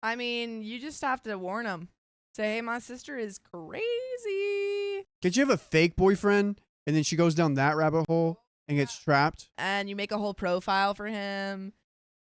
I mean, you just have to warn them. Say, hey, my sister is crazy. Could you have a fake boyfriend and then she goes down that rabbit hole and gets trapped? And you make a whole profile for him.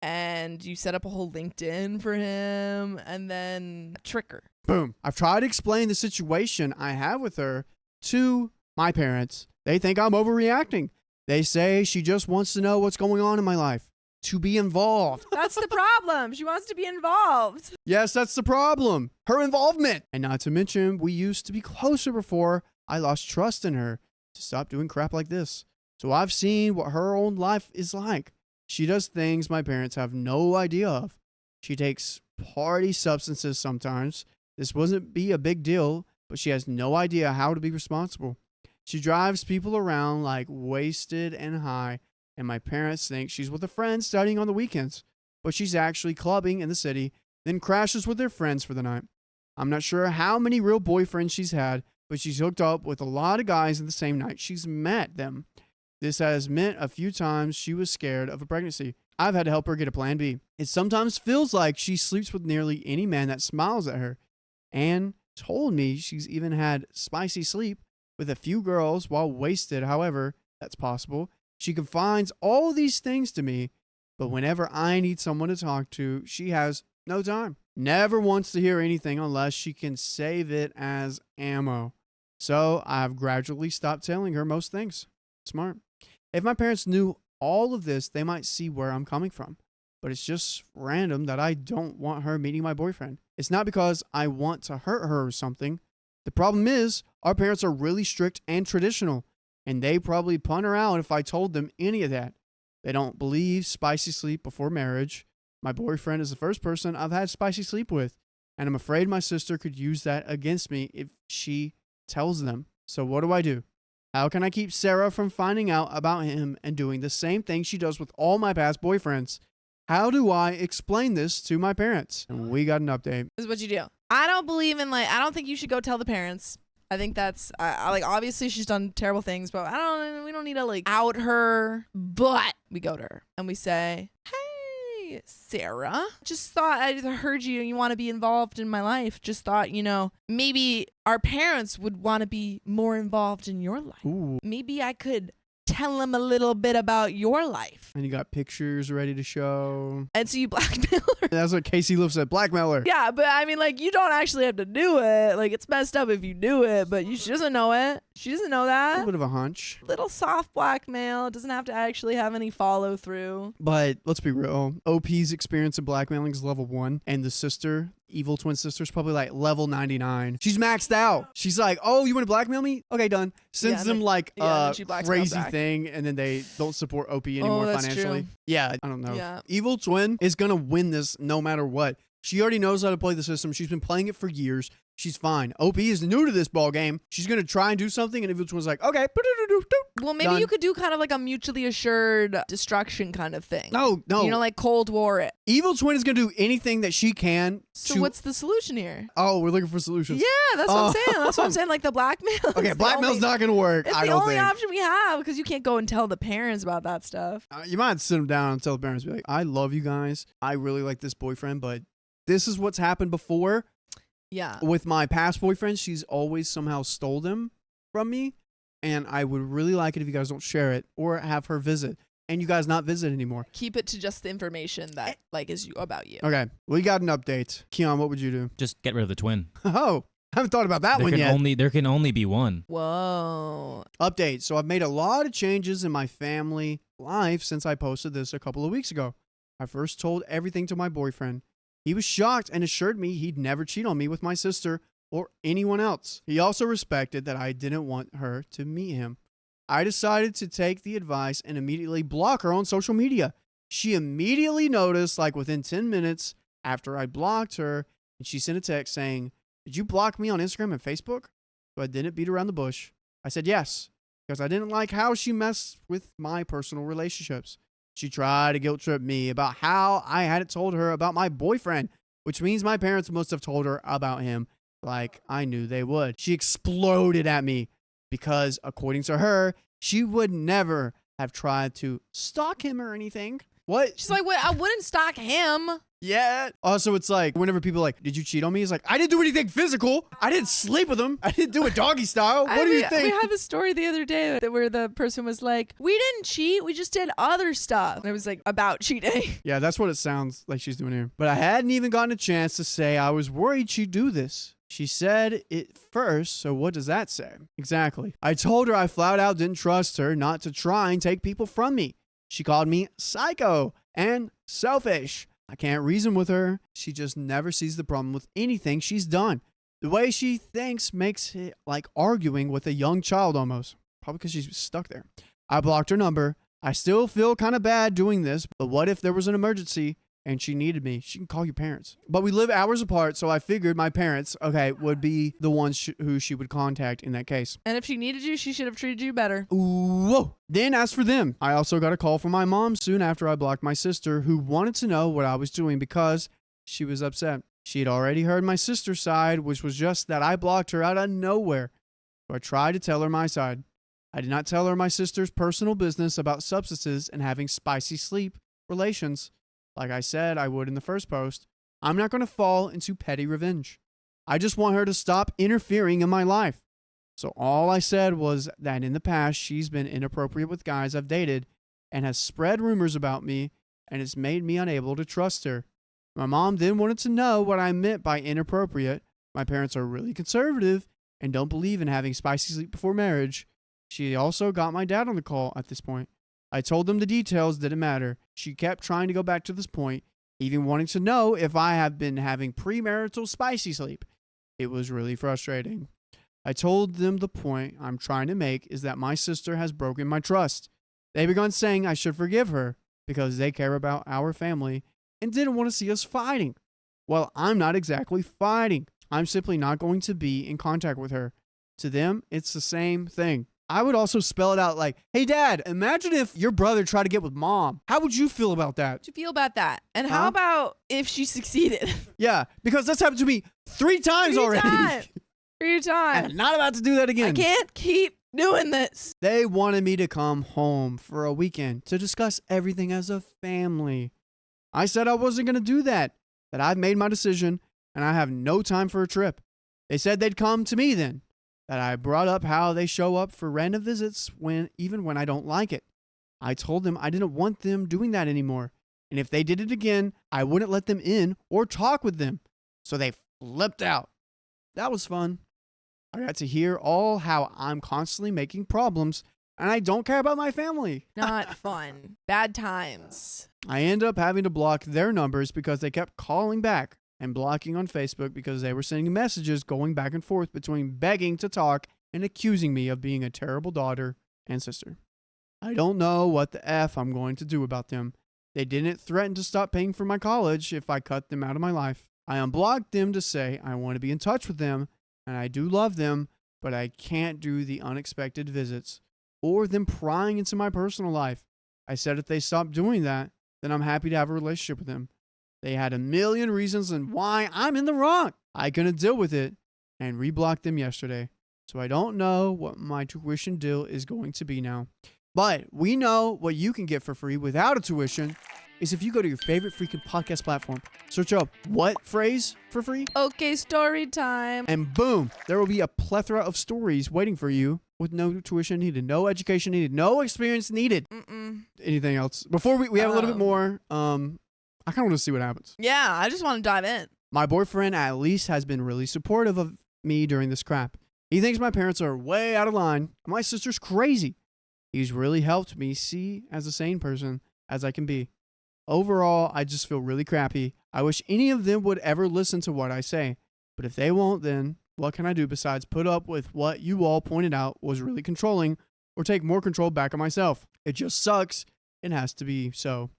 And you set up a whole LinkedIn for him. And then trick her. Boom. I've tried to explain the situation I have with her to my parents. They think I'm overreacting. They say she just wants to know what's going on in my life. To be involved. That's the problem. She wants to be involved. Yes, that's the problem. Her involvement. And not to mention, we used to be closer before I lost trust in her to stop doing crap like this. So I've seen what her own life is like. She does things my parents have no idea of. She takes party substances sometimes. This wouldn't be a big deal, but she has no idea how to be responsible. She drives people around like wasted and high. And my parents think she's with a friend studying on the weekends, but she's actually clubbing in the city, then crashes with their friends for the night. I'm not sure how many real boyfriends she's had, but she's hooked up with a lot of guys in the same night she's met them. This has meant a few times she was scared of a pregnancy. I've had to help her get a plan B. It sometimes feels like she sleeps with nearly any man that smiles at her, and told me she's even had spicy sleep with a few girls while wasted. However, that's possible. She confides all these things to me, but whenever I need someone to talk to, she has no time. Never wants to hear anything unless she can save it as ammo. So I've gradually stopped telling her most things. Smart. If my parents knew all of this, they might see where I'm coming from. But it's just random that I don't want her meeting my boyfriend. It's not because I want to hurt her or something. The problem is, our parents are really strict and traditional. And they probably punt her out if I told them any of that. They don't believe spicy sleep before marriage. My boyfriend is the first person I've had spicy sleep with. And I'm afraid my sister could use that against me if she tells them. So what do? How can I keep Sarah from finding out about him and doing the same thing she does with all my past boyfriends? How do I explain this to my parents? And we got an update. This is what you do. I don't believe in I don't think you should go tell the parents. I think that's obviously she's done terrible things, but we don't need to out her. But we go to her and we say, "Hey, Sarah, just thought I heard you want to be involved in my life. Just thought, maybe our parents would want to be more involved in your life. Ooh. Maybe I could tell them a little bit about your life." And you got pictures ready to show. And so you blackmail her. That's what Casey Liv said, blackmailer. Yeah, but I mean, you don't actually have to do it. It's messed up if you do it, but she doesn't know it. She doesn't know A that. little bit of a hunch. Little soft blackmail. It doesn't have to actually have any follow through. But let's be real. OP's experience of blackmailing is level 1. And the sister, evil twin sister, is probably level 99. She's maxed out. She's like, "Oh, you want to blackmail me? Okay, done." Sends them then she blackmails crazy back. thing. And then they don't support OP anymore that's financially. true. Yeah, I don't know. Yeah. Evil twin is going to win this no matter what. She already knows how to play the system. She's been playing it for years. She's fine. OP is new to this ball game. She's going to try and do something, and Evil Twin's like, "Okay." Well, maybe Done. you could do kind of a mutually assured destruction kind of thing. No. Cold War it. Evil Twin is going to do anything that she can So to... what's the solution here? Oh, we're looking for solutions. Yeah, that's what I'm saying. That's what I'm saying. The blackmail. Okay, blackmail's not going to work, It's I the don't only think. option we have because you can't go and tell the parents about that stuff. You might have to sit them down and tell the parents, be like, "I love you guys. I really like this boyfriend, but this is what's happened before. Yeah. With my past boyfriend, she's always somehow stole them from me, and I would really like it if you guys don't share it or have her visit, and you guys not visit anymore." Keep it to just the information that is about you. Okay, we got an update. Keon, what would you do? Just get rid of the twin. Oh, I haven't thought about that one yet. There can only be one. Whoa. Update. So I've made a lot of changes in my family life since I posted this a couple of weeks ago. I first told everything to my boyfriend. He was shocked and assured me he'd never cheat on me with my sister or anyone else. He also respected that I didn't want her to meet him. I decided to take the advice and immediately block her on social media. She immediately noticed, within 10 minutes after I blocked her, and she sent a text saying, "Did you block me on Instagram and Facebook?" So I didn't beat around the bush. I said yes, because I didn't like how she messed with my personal relationships. She tried to guilt trip me about how I hadn't told her about my boyfriend, which means my parents must have told her about him like I knew they would. She exploded at me because, according to her, she would never have tried to stalk him or anything. What? She's like, "Wait, I wouldn't stalk him." Yeah. Also, it's whenever people are like, "Did you cheat on me?" It's I didn't do anything physical. I didn't sleep with him. I didn't do it doggy style. What do you think? We had a story the other day where the person was like, "We didn't cheat. We just did other stuff." And it was about cheating. Yeah, that's what it sounds like she's doing here. But I hadn't even gotten a chance to say I was worried she'd do this. She said it first, so what does that say? Exactly. I told her I flat out didn't trust her not to try and take people from me. She called me psycho and selfish. I can't reason with her. She just never sees the problem with anything she's done. The way she thinks makes it like arguing with a young child almost. Probably because she's stuck there. I blocked her number. I still feel kind of bad doing this, but what if there was an emergency and she needed me? She can call your parents. But we live hours apart, so I figured my parents, would be the ones who she would contact in that case. And if she needed you, she should have treated you better. Whoa. Then as for them, I also got a call from my mom soon after I blocked my sister, who wanted to know what I was doing because she was upset. She had already heard my sister's side, which was just that I blocked her out of nowhere. So I tried to tell her my side. I did not tell her my sister's personal business about substances and having spicy sleep relations. Like I said I would in the first post, I'm not going to fall into petty revenge. I just want her to stop interfering in my life. So all I said was that in the past, she's been inappropriate with guys I've dated and has spread rumors about me, and it's made me unable to trust her. My mom then wanted to know what I meant by inappropriate. My parents are really conservative and don't believe in having spicy sleep before marriage. She also got my dad on the call at this point. I told them the details didn't matter. She kept trying to go back to this point, even wanting to know if I have been having premarital spicy sleep. It was really frustrating. I told them the point I'm trying to make is that my sister has broken my trust. They began saying I should forgive her because they care about our family and didn't want to see us fighting. Well, I'm not exactly fighting. I'm simply not going to be in contact with her. To them, it's the same thing. I would also spell it out like, hey, Dad, imagine if your brother tried to get with Mom. How would you feel about that? How'd you feel about that? And how about if she succeeded? Yeah, because that's happened to me 3 times already. 3 times. I'm not about to do that again. I can't keep doing this. They wanted me to come home for a weekend to discuss everything as a family. I said I wasn't going to do that I've made my decision and I have no time for a trip. They said they'd come to me then, that I brought up how they show up for random visits even when I don't like it. I told them I didn't want them doing that anymore, and if they did it again, I wouldn't let them in or talk with them. So they flipped out. That was fun. I got to hear all how I'm constantly making problems and I don't care about my family. Not fun. Bad times. I end up having to block their numbers because they kept calling back, and blocking on Facebook because they were sending messages going back and forth between begging to talk and accusing me of being a terrible daughter and sister. I don't know what the F I'm going to do about them. They didn't threaten to stop paying for my college if I cut them out of my life. I unblocked them to say I want to be in touch with them, and I do love them, but I can't do the unexpected visits or them prying into my personal life. I said if they stop doing that, then I'm happy to have a relationship with them. They had a million reasons and why I'm in the wrong. I couldn't deal with it and reblocked them yesterday. So I don't know what my tuition deal is going to be now. But we know what you can get for free without a tuition is if you go to your favorite freaking podcast platform, search up what phrase for free, Okay, story time. and boom, there will be a plethora of stories waiting for you with no tuition needed, no education needed, no experience needed. Anything else? Before we have a little bit more, I kind of want to see what happens. Yeah, I just want to dive in. My boyfriend at least has been really supportive of me during this crap. He thinks my parents are way out of line. My sister's crazy. He's really helped me see as a sane person as I can be. Overall, I just feel really crappy. I wish any of them would ever listen to what I say. But if they won't, then what can I do besides put up with what you all pointed out was really controlling or take more control back on myself? It just sucks. It has to be so.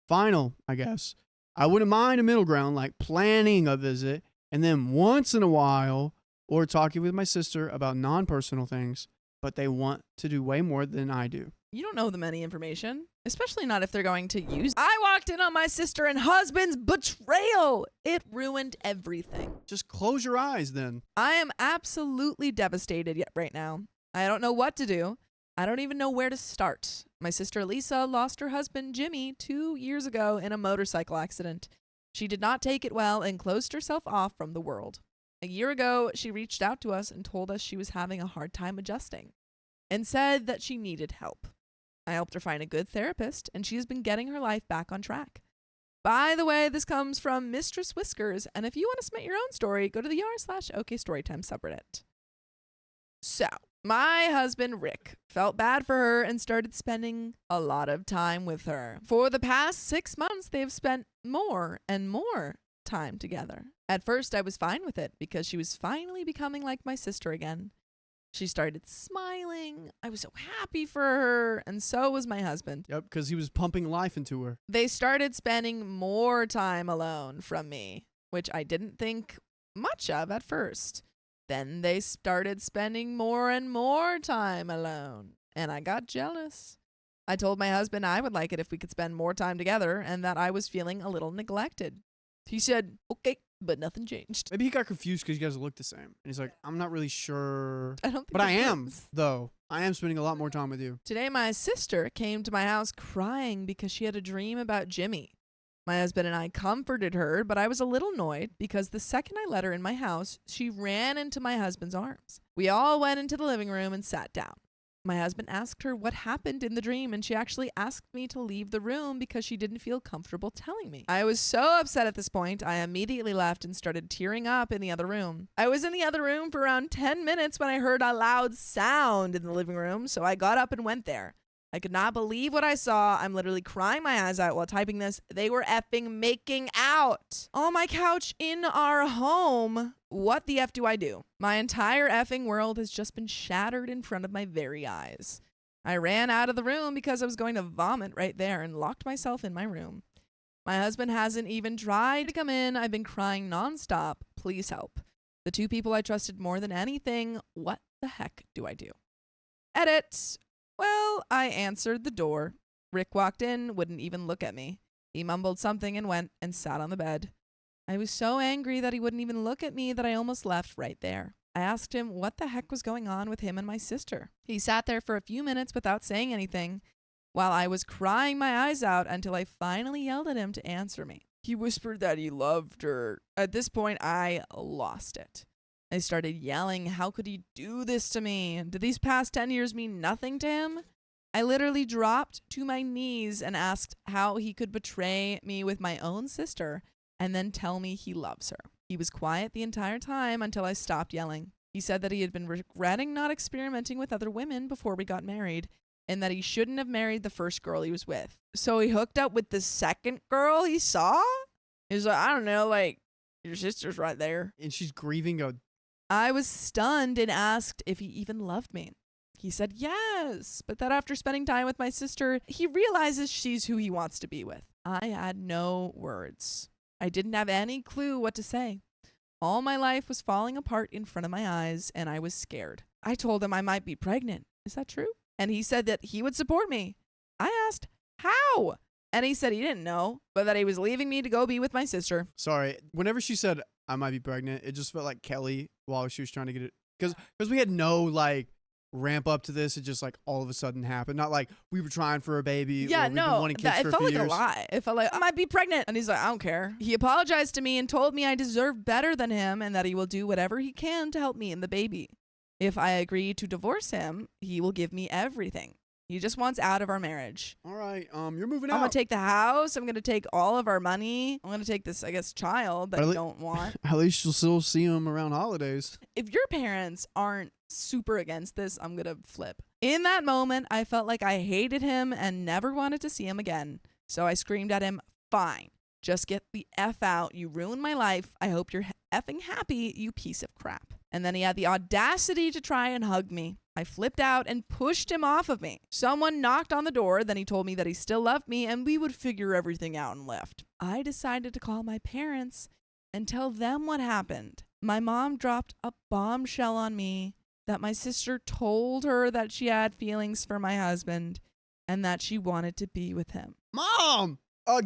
Final, I guess. I wouldn't mind a middle ground like planning a visit and then once in a while or talking with my sister about non-personal things, but they want to do way more than I do. You don't know them any information, especially not if they're going to use. I walked in on my sister and husband's betrayal. It ruined everything. Just close your eyes then. I am absolutely devastated right now. I don't know what to do. I don't even know where to start. My sister Lisa lost her husband Jimmy 2 years ago in a motorcycle accident. She did not take it well and closed herself off from the world. A year ago, she reached out to us and told us she was having a hard time adjusting and said that she needed help. I helped her find a good therapist, and she has been getting her life back on track. By the way, this comes from Mistress Whiskers, and if you want to submit your own story, go to the r/OKStorytime subreddit. So, my husband, Rick, felt bad for her and started spending a lot of time with her. For the past 6 months, they've spent more and more time together. At first, I was fine with it because she was finally becoming like my sister again. She started smiling. I was so happy for her, and so was my husband. Yep, because he was pumping life into her. They started spending more time alone from me, which I didn't think much of at first. Then they started spending more and more time alone, and I got jealous. I told my husband I would like it if we could spend more time together and that I was feeling a little neglected. He said, okay, but nothing changed. Maybe he got confused because you guys look the same. And he's like, I'm not really sure. I don't think But I it am, is. though. I am spending a lot more time with you. Today, my sister came to my house crying because she had a dream about Jimmy. My husband and I comforted her, but I was a little annoyed because the second I let her in my house, she ran into my husband's arms. We all went into the living room and sat down. My husband asked her what happened in the dream, and she actually asked me to leave the room because she didn't feel comfortable telling me. I was so upset at this point, I immediately left and started tearing up in the other room. I was in the other room for around 10 minutes when I heard a loud sound in the living room, so I got up and went there. I could not believe what I saw. I'm literally crying my eyes out while typing this. They were effing making out on my couch in our home. What the F do I do? My entire effing world has just been shattered in front of my very eyes. I ran out of the room because I was going to vomit right there and locked myself in my room. My husband hasn't even tried to come in. I've been crying nonstop. Please help. The two people I trusted more than anything. What the heck do I do? Edit. Well, I answered the door. Rick walked in, wouldn't even look at me. He mumbled something and went and sat on the bed. I was so angry that he wouldn't even look at me that I almost left right there. I asked him what the heck was going on with him and my sister. He sat there for a few minutes without saying anything while I was crying my eyes out until I finally yelled at him to answer me. He whispered that he loved her. At this point, I lost it. I started yelling, how could he do this to me? Did these past 10 years mean nothing to him? I literally dropped to my knees and asked how he could betray me with my own sister and then tell me he loves her. He was quiet the entire time until I stopped yelling. He said that he had been regretting not experimenting with other women before we got married and that he shouldn't have married the first girl he was with. So he hooked up with the second girl he saw? He was like, I don't know, like, your sister's right there. And she's grieving. I was stunned and asked if he even loved me. He said yes, but that after spending time with my sister, he realizes she's who he wants to be with. I had no words. I didn't have any clue what to say. All my life was falling apart in front of my eyes, and I was scared. I told him I might be pregnant. Is that true? And he said that he would support me. I asked, how? And he said he didn't know, but that he was leaving me to go be with my sister. Sorry. Whenever she said, I might be pregnant, it just felt like Kelly while she was trying to get it. Because we had no, like, ramp up to this. It just, like, all of a sudden happened. Not like we were trying for a baby. Yeah, or we've been wanting kids for it felt a few like years. a lie. It felt like, I might be pregnant. And he's like, I don't care. He apologized to me and told me I deserve better than him and that he will do whatever he can to help me and the baby. If I agree to divorce him, he will give me everything. He just wants out of our marriage. All right, you're moving I'm out. going to take the house. I'm going to take all of our money. I'm going to take this, I guess, child that But you at don't want. At least you'll still see him around holidays. If your parents aren't super against this, I'm going to flip. In that moment, I felt like I hated him and never wanted to see him again. So I screamed at him, fine. Just get the F out. You ruined my life. I hope you're effing happy, you piece of crap. And then he had the audacity to try and hug me. I flipped out and pushed him off of me. Someone knocked on the door, then he told me that he still loved me and we would figure everything out and left. I decided to call my parents and tell them what happened. My mom dropped a bombshell on me that my sister told her that she had feelings for my husband and that she wanted to be with him. Mom!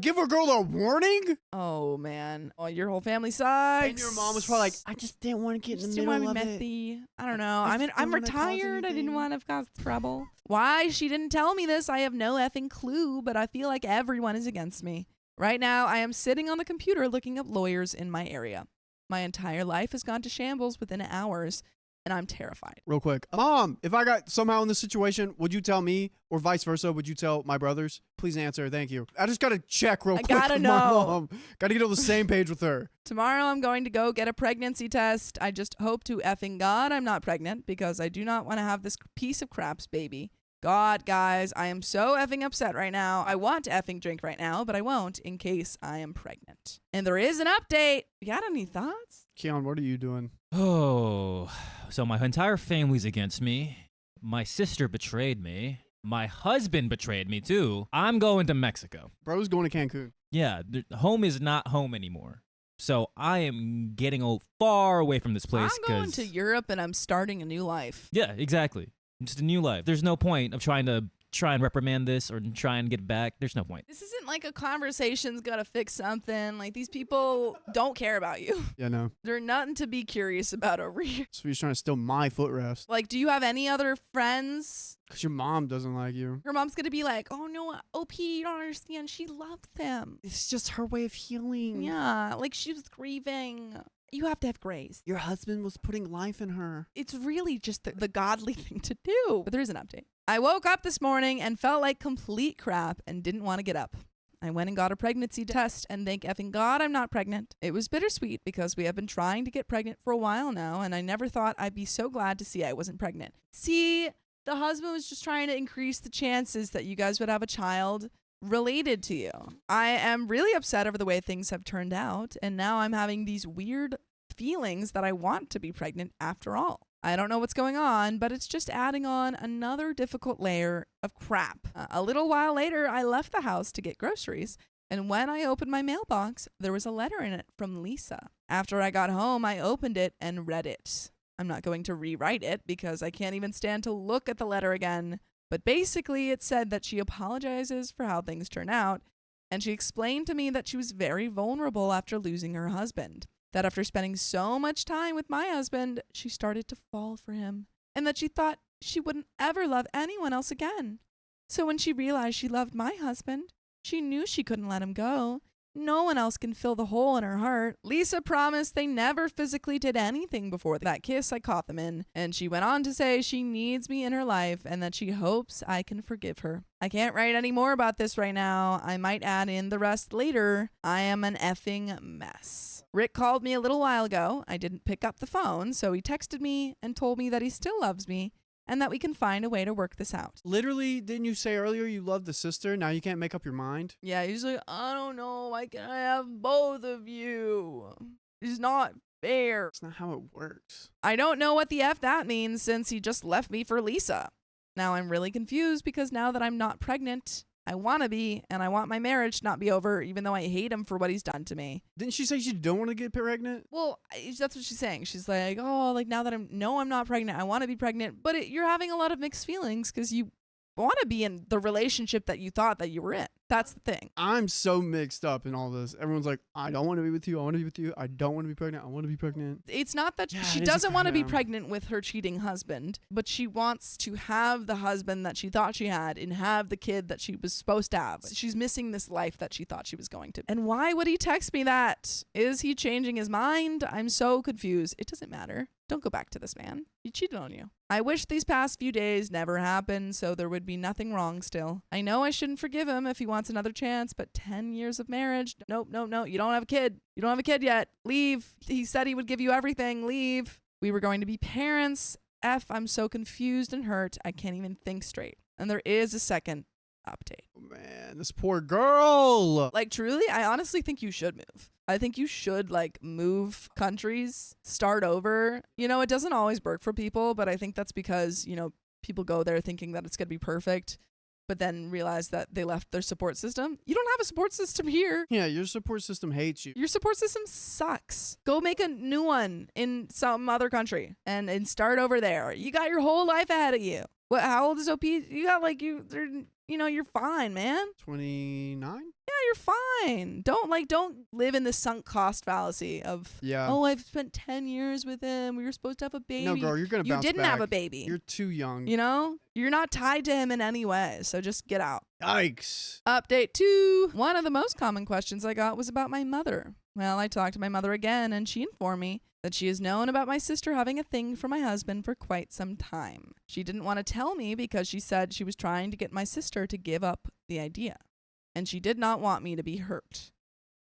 Give a girl a warning? Oh, man. Oh, your whole family sucks. And your mom was probably like, I just didn't want to get in the middle of it. Methy. I don't know. I I'm just didn't wanna cause retired. I didn't anything. want to cause trouble. Why she didn't tell me this, I have no effing clue, but I feel like everyone is against me. Right now, I am sitting on the computer looking up lawyers in my area. My entire life has gone to shambles within hours, and I'm terrified. Real quick. Mom, if I got somehow in this situation, would you tell me? Or vice versa, would you tell my brothers? Please answer. Thank you. I just got to check real I quick gotta with know. my mom. Got to get on the same page with her. Tomorrow I'm going to go get a pregnancy test. I just hope to effing God I'm not pregnant because I do not want to have this piece of crap's baby. God, guys, I am so effing upset right now. I want to effing drink right now, but I won't in case I am pregnant. And there is an update. You got any thoughts? Keon, what are you doing? Oh, so my entire family's against me. My sister betrayed me. My husband betrayed me too. I'm going to Mexico. Bro's going to Cancun. Yeah, home is not home anymore. So I am getting far away from this place. I'm going to Europe and I'm starting a new life. Yeah, exactly. Just a new life. There's no point of trying and reprimand this or try and get back. There's no point. This isn't like a conversation's gotta fix something. Like, these people don't care about you. Yeah, no. They're nothing to be curious about over here. So he's trying to steal my footrest. Like, do you have any other friends? Because your mom doesn't like you. Her mom's gonna be like, oh no, OP, you don't understand. She loves him. It's just her way of healing. Yeah, like she was grieving. You have to have grace. Your husband was putting life in her. It's really just the godly thing to do. But there is an update. I woke up this morning and felt like complete crap and didn't want to get up. I went and got a pregnancy test and thank effing God I'm not pregnant. It was bittersweet because we have been trying to get pregnant for a while now and I never thought I'd be so glad to see I wasn't pregnant. See, the husband was just trying to increase the chances that you guys would have a child related to you. I am really upset over the way things have turned out, and now I'm having these weird feelings that I want to be pregnant after all. I don't know what's going on, but it's just adding on another difficult layer of crap. A little while later, I left the house to get groceries, and when I opened my mailbox, there was a letter in it from Lisa. After I got home, I opened it and read it. I'm not going to rewrite it because I can't even stand to look at the letter again. But basically, it said that she apologizes for how things turn out, and she explained to me that she was very vulnerable after losing her husband, that after spending so much time with my husband, she started to fall for him, and that she thought she wouldn't ever love anyone else again. So when she realized she loved my husband, she knew she couldn't let him go. No one else can fill the hole in her heart. Lisa promised they never physically did anything before that kiss I caught them in, and she went on to say she needs me in her life and that she hopes I can forgive her. I can't write any more about this right now. I might add in the rest later. I am an effing mess. Rick called me a little while ago. I didn't pick up the phone, so he texted me and told me that he still loves me and that we can find a way to work this out. Literally, didn't you say earlier you love the sister? Now you can't make up your mind? Yeah, he's like, I don't know, why can't I have both of you? It's not fair. That's not how it works. I don't know what the F that means since he just left me for Lisa. Now I'm really confused because now that I'm not pregnant, I want to be, and I want my marriage to not be over, even though I hate him for what he's done to me. Didn't she say she don't want to get pregnant? Well, that's what she's saying. She's like, oh, like now that I'm not pregnant, I want to be pregnant. But you're having a lot of mixed feelings because you want to be in the relationship that you thought that you were in. That's the thing. I'm so mixed up in all this. Everyone's like, I don't want to be with you. I want to be with you. I don't want to be pregnant. I want to be pregnant. It's not that Yeah, she it is doesn't want to be kinda- pregnant with her cheating husband, but she wants to have the husband that she thought she had and have the kid that she was supposed to have. She's missing this life that she thought she was going to. And why would he text me that? Is he changing his mind? I'm so confused. It doesn't matter. Don't go back to this man. He cheated on you. I wish these past few days never happened so there would be nothing wrong still. I know I shouldn't forgive him if he wants another chance, but 10 years of marriage? Nope. You don't have a kid. You don't have a kid yet. Leave. He said he would give you everything. Leave. We were going to be parents. I'm so confused and hurt. I can't even think straight. And there is a second update. Oh, man, this poor girl. Like, truly, I honestly think you should move. I think you should, like, move countries, start over. You know, it doesn't always work for people, but I think that's because, you know, people go there thinking that it's going to be perfect, but then realize that they left their support system. You don't have a support system here. Yeah, your support system hates you. Your support system sucks. Go make a new one in some other country and start over there. You got your whole life ahead of you. What? How old is OP? You got like you're fine, man. 29? Yeah, you're fine. Don't live in the sunk cost fallacy of, Yeah. oh, I've spent 10 years with him. We were supposed to have a baby. No, girl, you're going to You bounce didn't back. have a baby. You're too young. You know? You're not tied to him in any way, so just get out. Yikes. Update 2. One of the most common questions I got was about my mother. Well, I talked to my mother again, and she informed me that she has known about my sister having a thing for my husband for quite some time. She didn't want to tell me because she said she was trying to get my sister to give up the idea, and she did not want me to be hurt.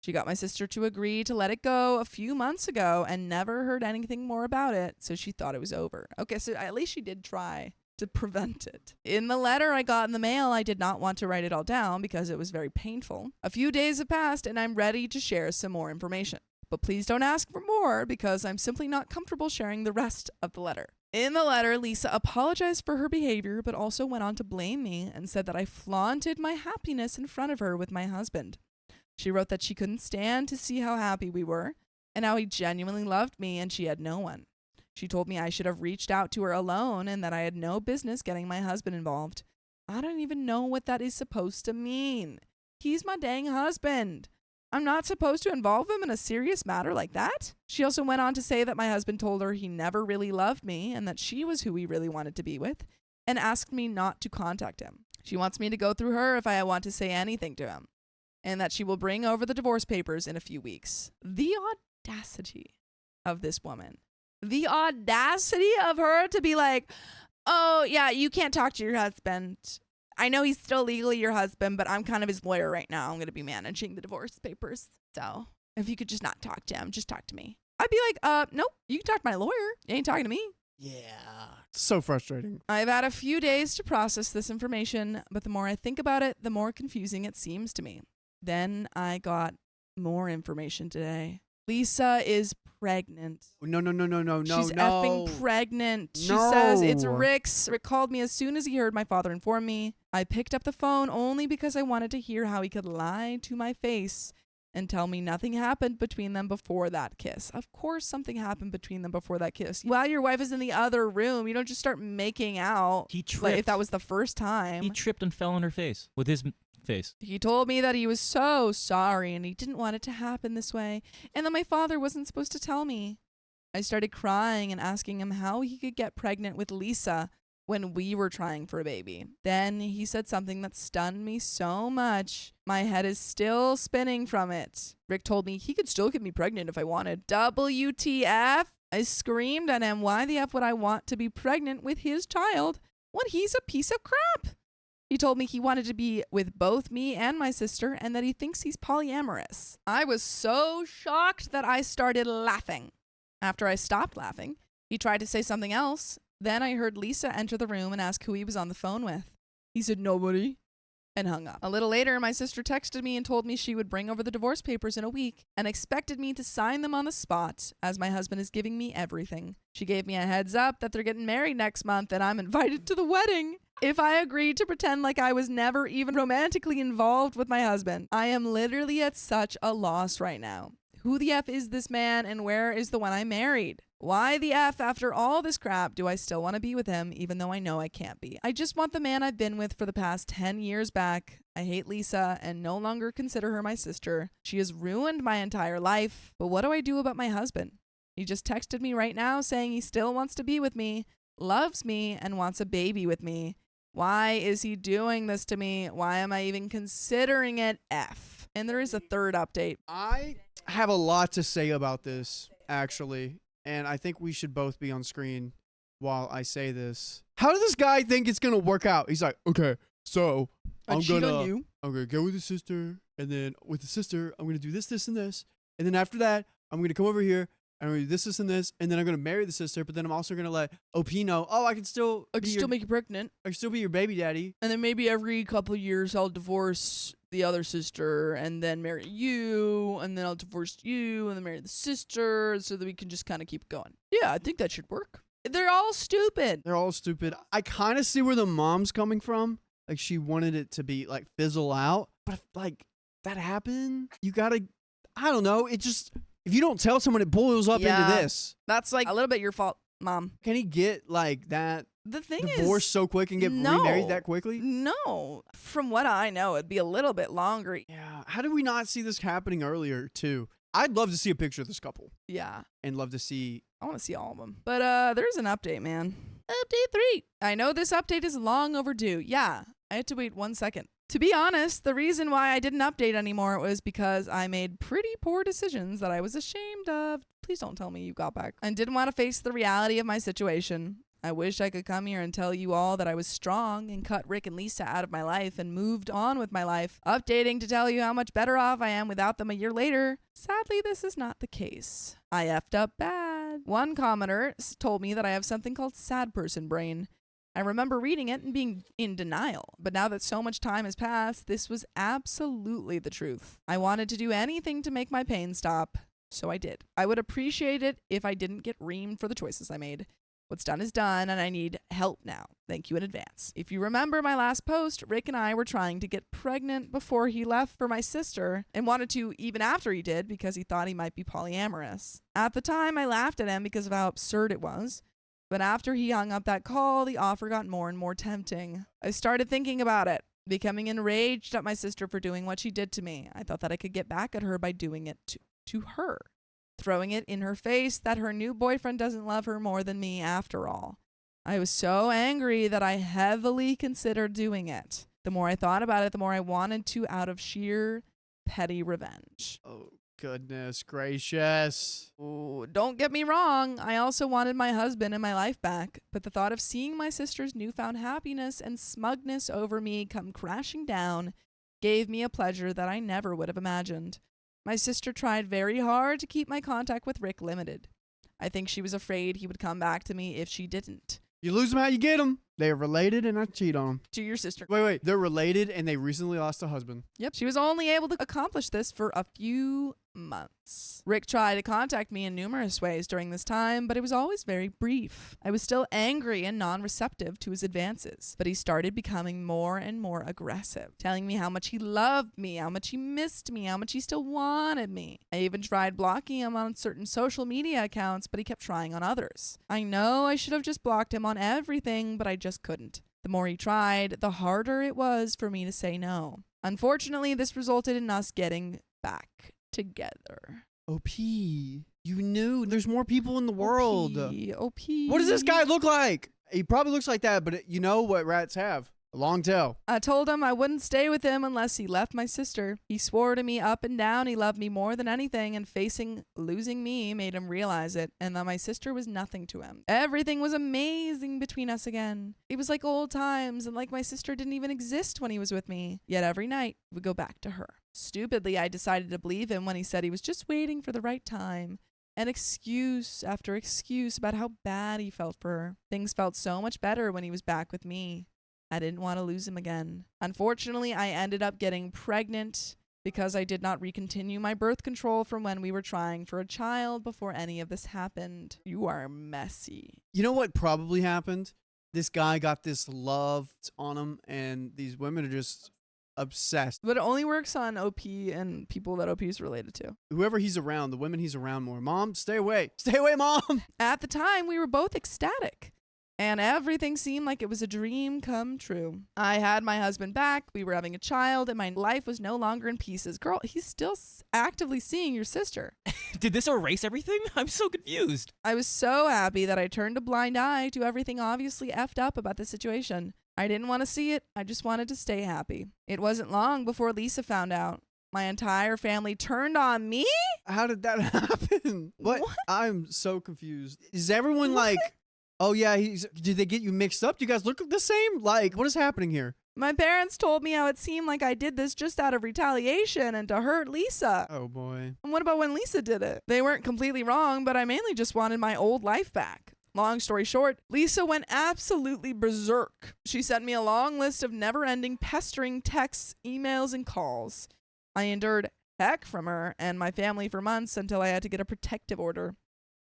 She got my sister to agree to let it go a few months ago and never heard anything more about it, so she thought it was over. Okay, so at least she did try to prevent it. In the letter I got in the mail, I did not want to write it all down because it was very painful. A few days have passed and I'm ready to share some more information. But please don't ask for more because I'm simply not comfortable sharing the rest of the letter. In the letter, Lisa apologized for her behavior, but also went on to blame me and said that I flaunted my happiness in front of her with my husband. She wrote that she couldn't stand to see how happy we were and how he genuinely loved me and she had no one. She told me I should have reached out to her alone and that I had no business getting my husband involved. I don't even know what that is supposed to mean. He's my dang husband. I'm not supposed to involve him in a serious matter like that? She also went on to say that my husband told her he never really loved me and that she was who he really wanted to be with, and asked me not to contact him. She wants me to go through her if I want to say anything to him, and that she will bring over the divorce papers in a few weeks. The audacity of this woman. The audacity of her to be like, oh, yeah, you can't talk to your husband. I know he's still legally your husband, but I'm kind of his lawyer right now. I'm going to be managing the divorce papers. So if you could just not talk to him, just talk to me. I'd be like, nope, you can talk to my lawyer. You ain't talking to me. Yeah. So frustrating. I've had a few days to process this information, but the more I think about it, the more confusing it seems to me. Then I got more information today. Lisa is pregnant. No. She's effing pregnant. She says it's Rick's. Rick called me as soon as he heard my father inform me. I picked up the phone only because I wanted to hear how he could lie to my face and tell me nothing happened between them before that kiss. Of course something happened between them before that kiss. While your wife is in the other room, you don't just start making out. He tripped. Like, if that was the first time. He tripped and fell on her face with his face. He told me that he was so sorry and he didn't want it to happen this way, and that my father wasn't supposed to tell me. I started crying and asking him how he could get pregnant with Lisa when we were trying for a baby. Then he said something that stunned me so much. My head is still spinning from it. Rick told me he could still get me pregnant if I wanted. WTF? I screamed at him. Why the F would I want to be pregnant with his child when he's a piece of crap? He told me he wanted to be with both me and my sister and that he thinks he's polyamorous. I was so shocked that I started laughing. After I stopped laughing, he tried to say something else. Then I heard Lisa enter the room and ask who he was on the phone with. He said, nobody, and hung up. A little later, my sister texted me and told me she would bring over the divorce papers in a week and expected me to sign them on the spot, as my husband is giving me everything. She gave me a heads up that they're getting married next month and I'm invited to the wedding if I agreed to pretend like I was never even romantically involved with my husband. I am literally at such a loss right now. Who the F is this man and where is the one I married? Why the F, after all this crap, do I still want to be with him even though I know I can't be? I just want the man I've been with for the past 10 years back. I hate Lisa and no longer consider her my sister. She has ruined my entire life. But what do I do about my husband? He just texted me right now saying he still wants to be with me, loves me, and wants a baby with me. Why is he doing this to me? Why am I even considering it? F. And there is a third update. I have a lot to say about this, actually. And I think we should both be on screen while I say this. How does this guy think it's going to work out? He's like, okay, so I'm going to go with the sister. And then with the sister, I'm going to do this, this, and this. And then after that, I'm going to come over here. And I'm going to do this, this, and this. And then I'm going to marry the sister. But then I'm also going to let OP know, oh, I can still make you pregnant. I can still be your baby daddy. And then maybe every couple of years I'll divorce the other sister and then marry you, and then I'll divorce you and then marry the sister so that we can just kind of keep going. Yeah, I think that should work. They're all stupid. They're all stupid. I kind of see where the mom's coming from. Like, she wanted it to be, like, fizzle out. But, if, like, that happened, you got to, I don't know. It just, if you don't tell someone, it boils up into this. That's, like, a little bit your fault, Mom. Can he get, like, that the thing divorced so quick and get remarried that quickly? No. From what I know, it'd be a little bit longer. Yeah. How did we not see this happening earlier, too? I'd love to see a picture of this couple. Yeah. And love to see. I want to see all of them. But there's an update, man. Update 3. I know this update is long overdue. Yeah. I had to wait 1 second. To be honest, the reason why I didn't update anymore was because I made pretty poor decisions that I was ashamed of. Please don't tell me you got back. And didn't want to face the reality of my situation. I wish I could come here and tell you all that I was strong and cut Rick and Lisa out of my life and moved on with my life, updating to tell you how much better off I am without them a year later. Sadly, this is not the case. I effed up bad. One commenter told me that I have something called sad person brain. I remember reading it and being in denial, but now that so much time has passed, this was absolutely the truth. I wanted to do anything to make my pain stop, so I did. I would appreciate it if I didn't get reamed for the choices I made. What's done is done, and I need help now. Thank you in advance. If you remember my last post, Rick and I were trying to get pregnant before he left for my sister and wanted to even after he did because he thought he might be polyamorous. At the time, I laughed at him because of how absurd it was. But after he hung up that call, the offer got more and more tempting. I started thinking about it, becoming enraged at my sister for doing what she did to me. I thought that I could get back at her by doing it to her. Throwing it in her face that her new boyfriend doesn't love her more than me after all. I was so angry that I heavily considered doing it. The more I thought about it, the more I wanted to out of sheer petty revenge. Oh, goodness gracious. Ooh, don't get me wrong. I also wanted my husband and my life back, but the thought of seeing my sister's newfound happiness and smugness over me come crashing down gave me a pleasure that I never would have imagined. My sister tried very hard to keep my contact with Rick limited. I think she was afraid he would come back to me if she didn't. You lose them how you get them. They are related and I cheat on them. To your sister. Wait. They're related and they recently lost a husband. Yep. She was only able to accomplish this for a few months. Rick tried to contact me in numerous ways during this time, but it was always very brief. I was still angry and non-receptive to his advances, but he started becoming more and more aggressive, telling me how much he loved me, how much he missed me, how much he still wanted me. I even tried blocking him on certain social media accounts, but he kept trying on others. I know I should have just blocked him on everything, but I just couldn't. The more he tried, the harder it was for me to say no. Unfortunately, this resulted in us getting back together. OP, you knew there's more people in the world. OP. What does this guy look like? He probably looks like that, but you know what rats have? A long tail. I told him I wouldn't stay with him unless he left my sister. He swore to me up and down he loved me more than anything, and facing losing me made him realize it, and that my sister was nothing to him. Everything was amazing between us again. It was like old times, and like my sister didn't even exist when he was with me. Yet every night, we go back to her. Stupidly, I decided to believe him when he said he was just waiting for the right time. And excuse after excuse about how bad he felt for her. Things felt so much better when he was back with me. I didn't want to lose him again. Unfortunately, I ended up getting pregnant because I did not recontinue my birth control from when we were trying for a child before any of this happened. You are messy. You know what probably happened? This guy got this love on him, and these women are just obsessed. But it only works on OP and people that OP is related to. Whoever he's around, the women he's around more. Mom, stay away. Stay away, Mom. At the time, we were both ecstatic. And everything seemed like it was a dream come true. I had my husband back, we were having a child, and my life was no longer in pieces. Girl, he's still actively seeing your sister. Did this erase everything? I'm so confused. I was so happy that I turned a blind eye to everything obviously effed up about the situation. I didn't want to see it, I just wanted to stay happy. It wasn't long before Lisa found out. My entire family turned on me? How did that happen? What? I'm so confused. Is everyone like... Oh, yeah, did they get you mixed up? Do you guys look the same? Like, what is happening here? My parents told me how it seemed like I did this just out of retaliation and to hurt Lisa. Oh, boy. And what about when Lisa did it? They weren't completely wrong, but I mainly just wanted my old life back. Long story short, Lisa went absolutely berserk. She sent me a long list of never-ending pestering texts, emails, and calls. I endured heck from her and my family for months until I had to get a protective order.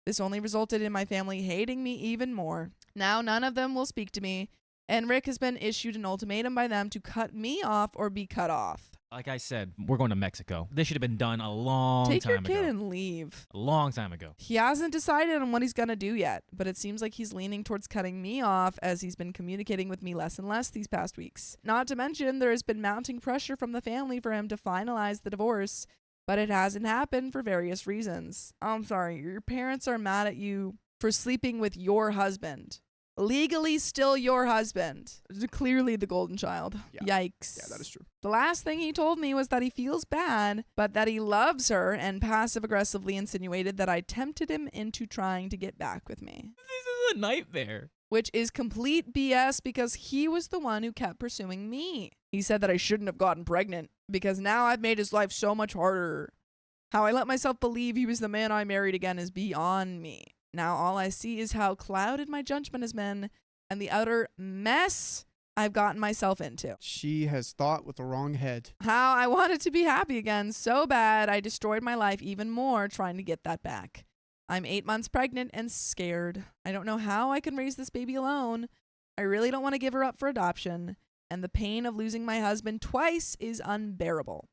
This only resulted in my family hating me even more. Now none of them will speak to me, and Rick has been issued an ultimatum by them to cut me off or be cut off. Like I said, we're going to Mexico. This should have been done a long Take time your ago. kid and leave. A long time ago. He hasn't decided on what he's going to do yet, but it seems like he's leaning towards cutting me off as he's been communicating with me less and less these past weeks. Not to mention, there has been mounting pressure from the family for him to finalize the divorce, but it hasn't happened for various reasons. I'm sorry, your parents are mad at you for sleeping with your husband. Legally still your husband. Clearly the golden child. Yeah. Yikes. Yeah, that is true. The last thing he told me was that he feels bad, but that he loves her, and passive-aggressively insinuated that I tempted him into trying to get back with me. This is a nightmare. Which is complete BS because he was the one who kept pursuing me. He said that I shouldn't have gotten pregnant because now I've made his life so much harder. How I let myself believe he was the man I married again is beyond me. Now all I see is how clouded my judgment has been and the utter mess I've gotten myself into. She has thought with the wrong head. How I wanted to be happy again so bad I destroyed my life even more trying to get that back. I'm 8 months pregnant and scared. I don't know how I can raise this baby alone. I really don't want to give her up for adoption, and the pain of losing my husband twice is unbearable.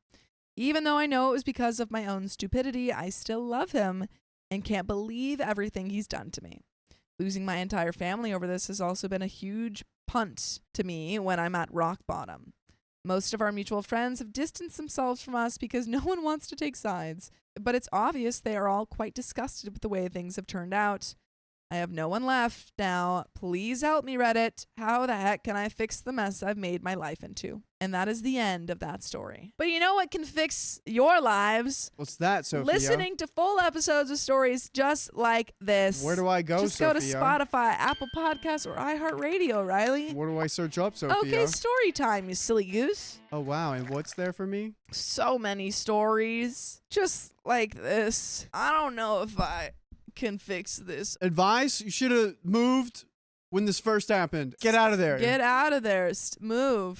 Even though I know it was because of my own stupidity, I still love him and can't believe everything he's done to me. Losing my entire family over this has also been a huge punt to me when I'm at rock bottom. Most of our mutual friends have distanced themselves from us because no one wants to take sides, but it's obvious they are all quite disgusted with the way things have turned out. I have no one left now. Please help me, Reddit. How the heck can I fix the mess I've made my life into? And that is the end of that story. But you know what can fix your lives? What's that, Sophia? Listening to full episodes of stories just like this. Where do I go, Just Sophia? go to Spotify, Apple Podcasts, or iHeartRadio, Riley. Where do I search up, Sophia? Okay, story time, you silly goose. Oh, wow. And what's there for me? So many stories just like this. I don't know if I can fix this. Advice? You should have moved when this first happened. Get out of there. Get out of there. Move.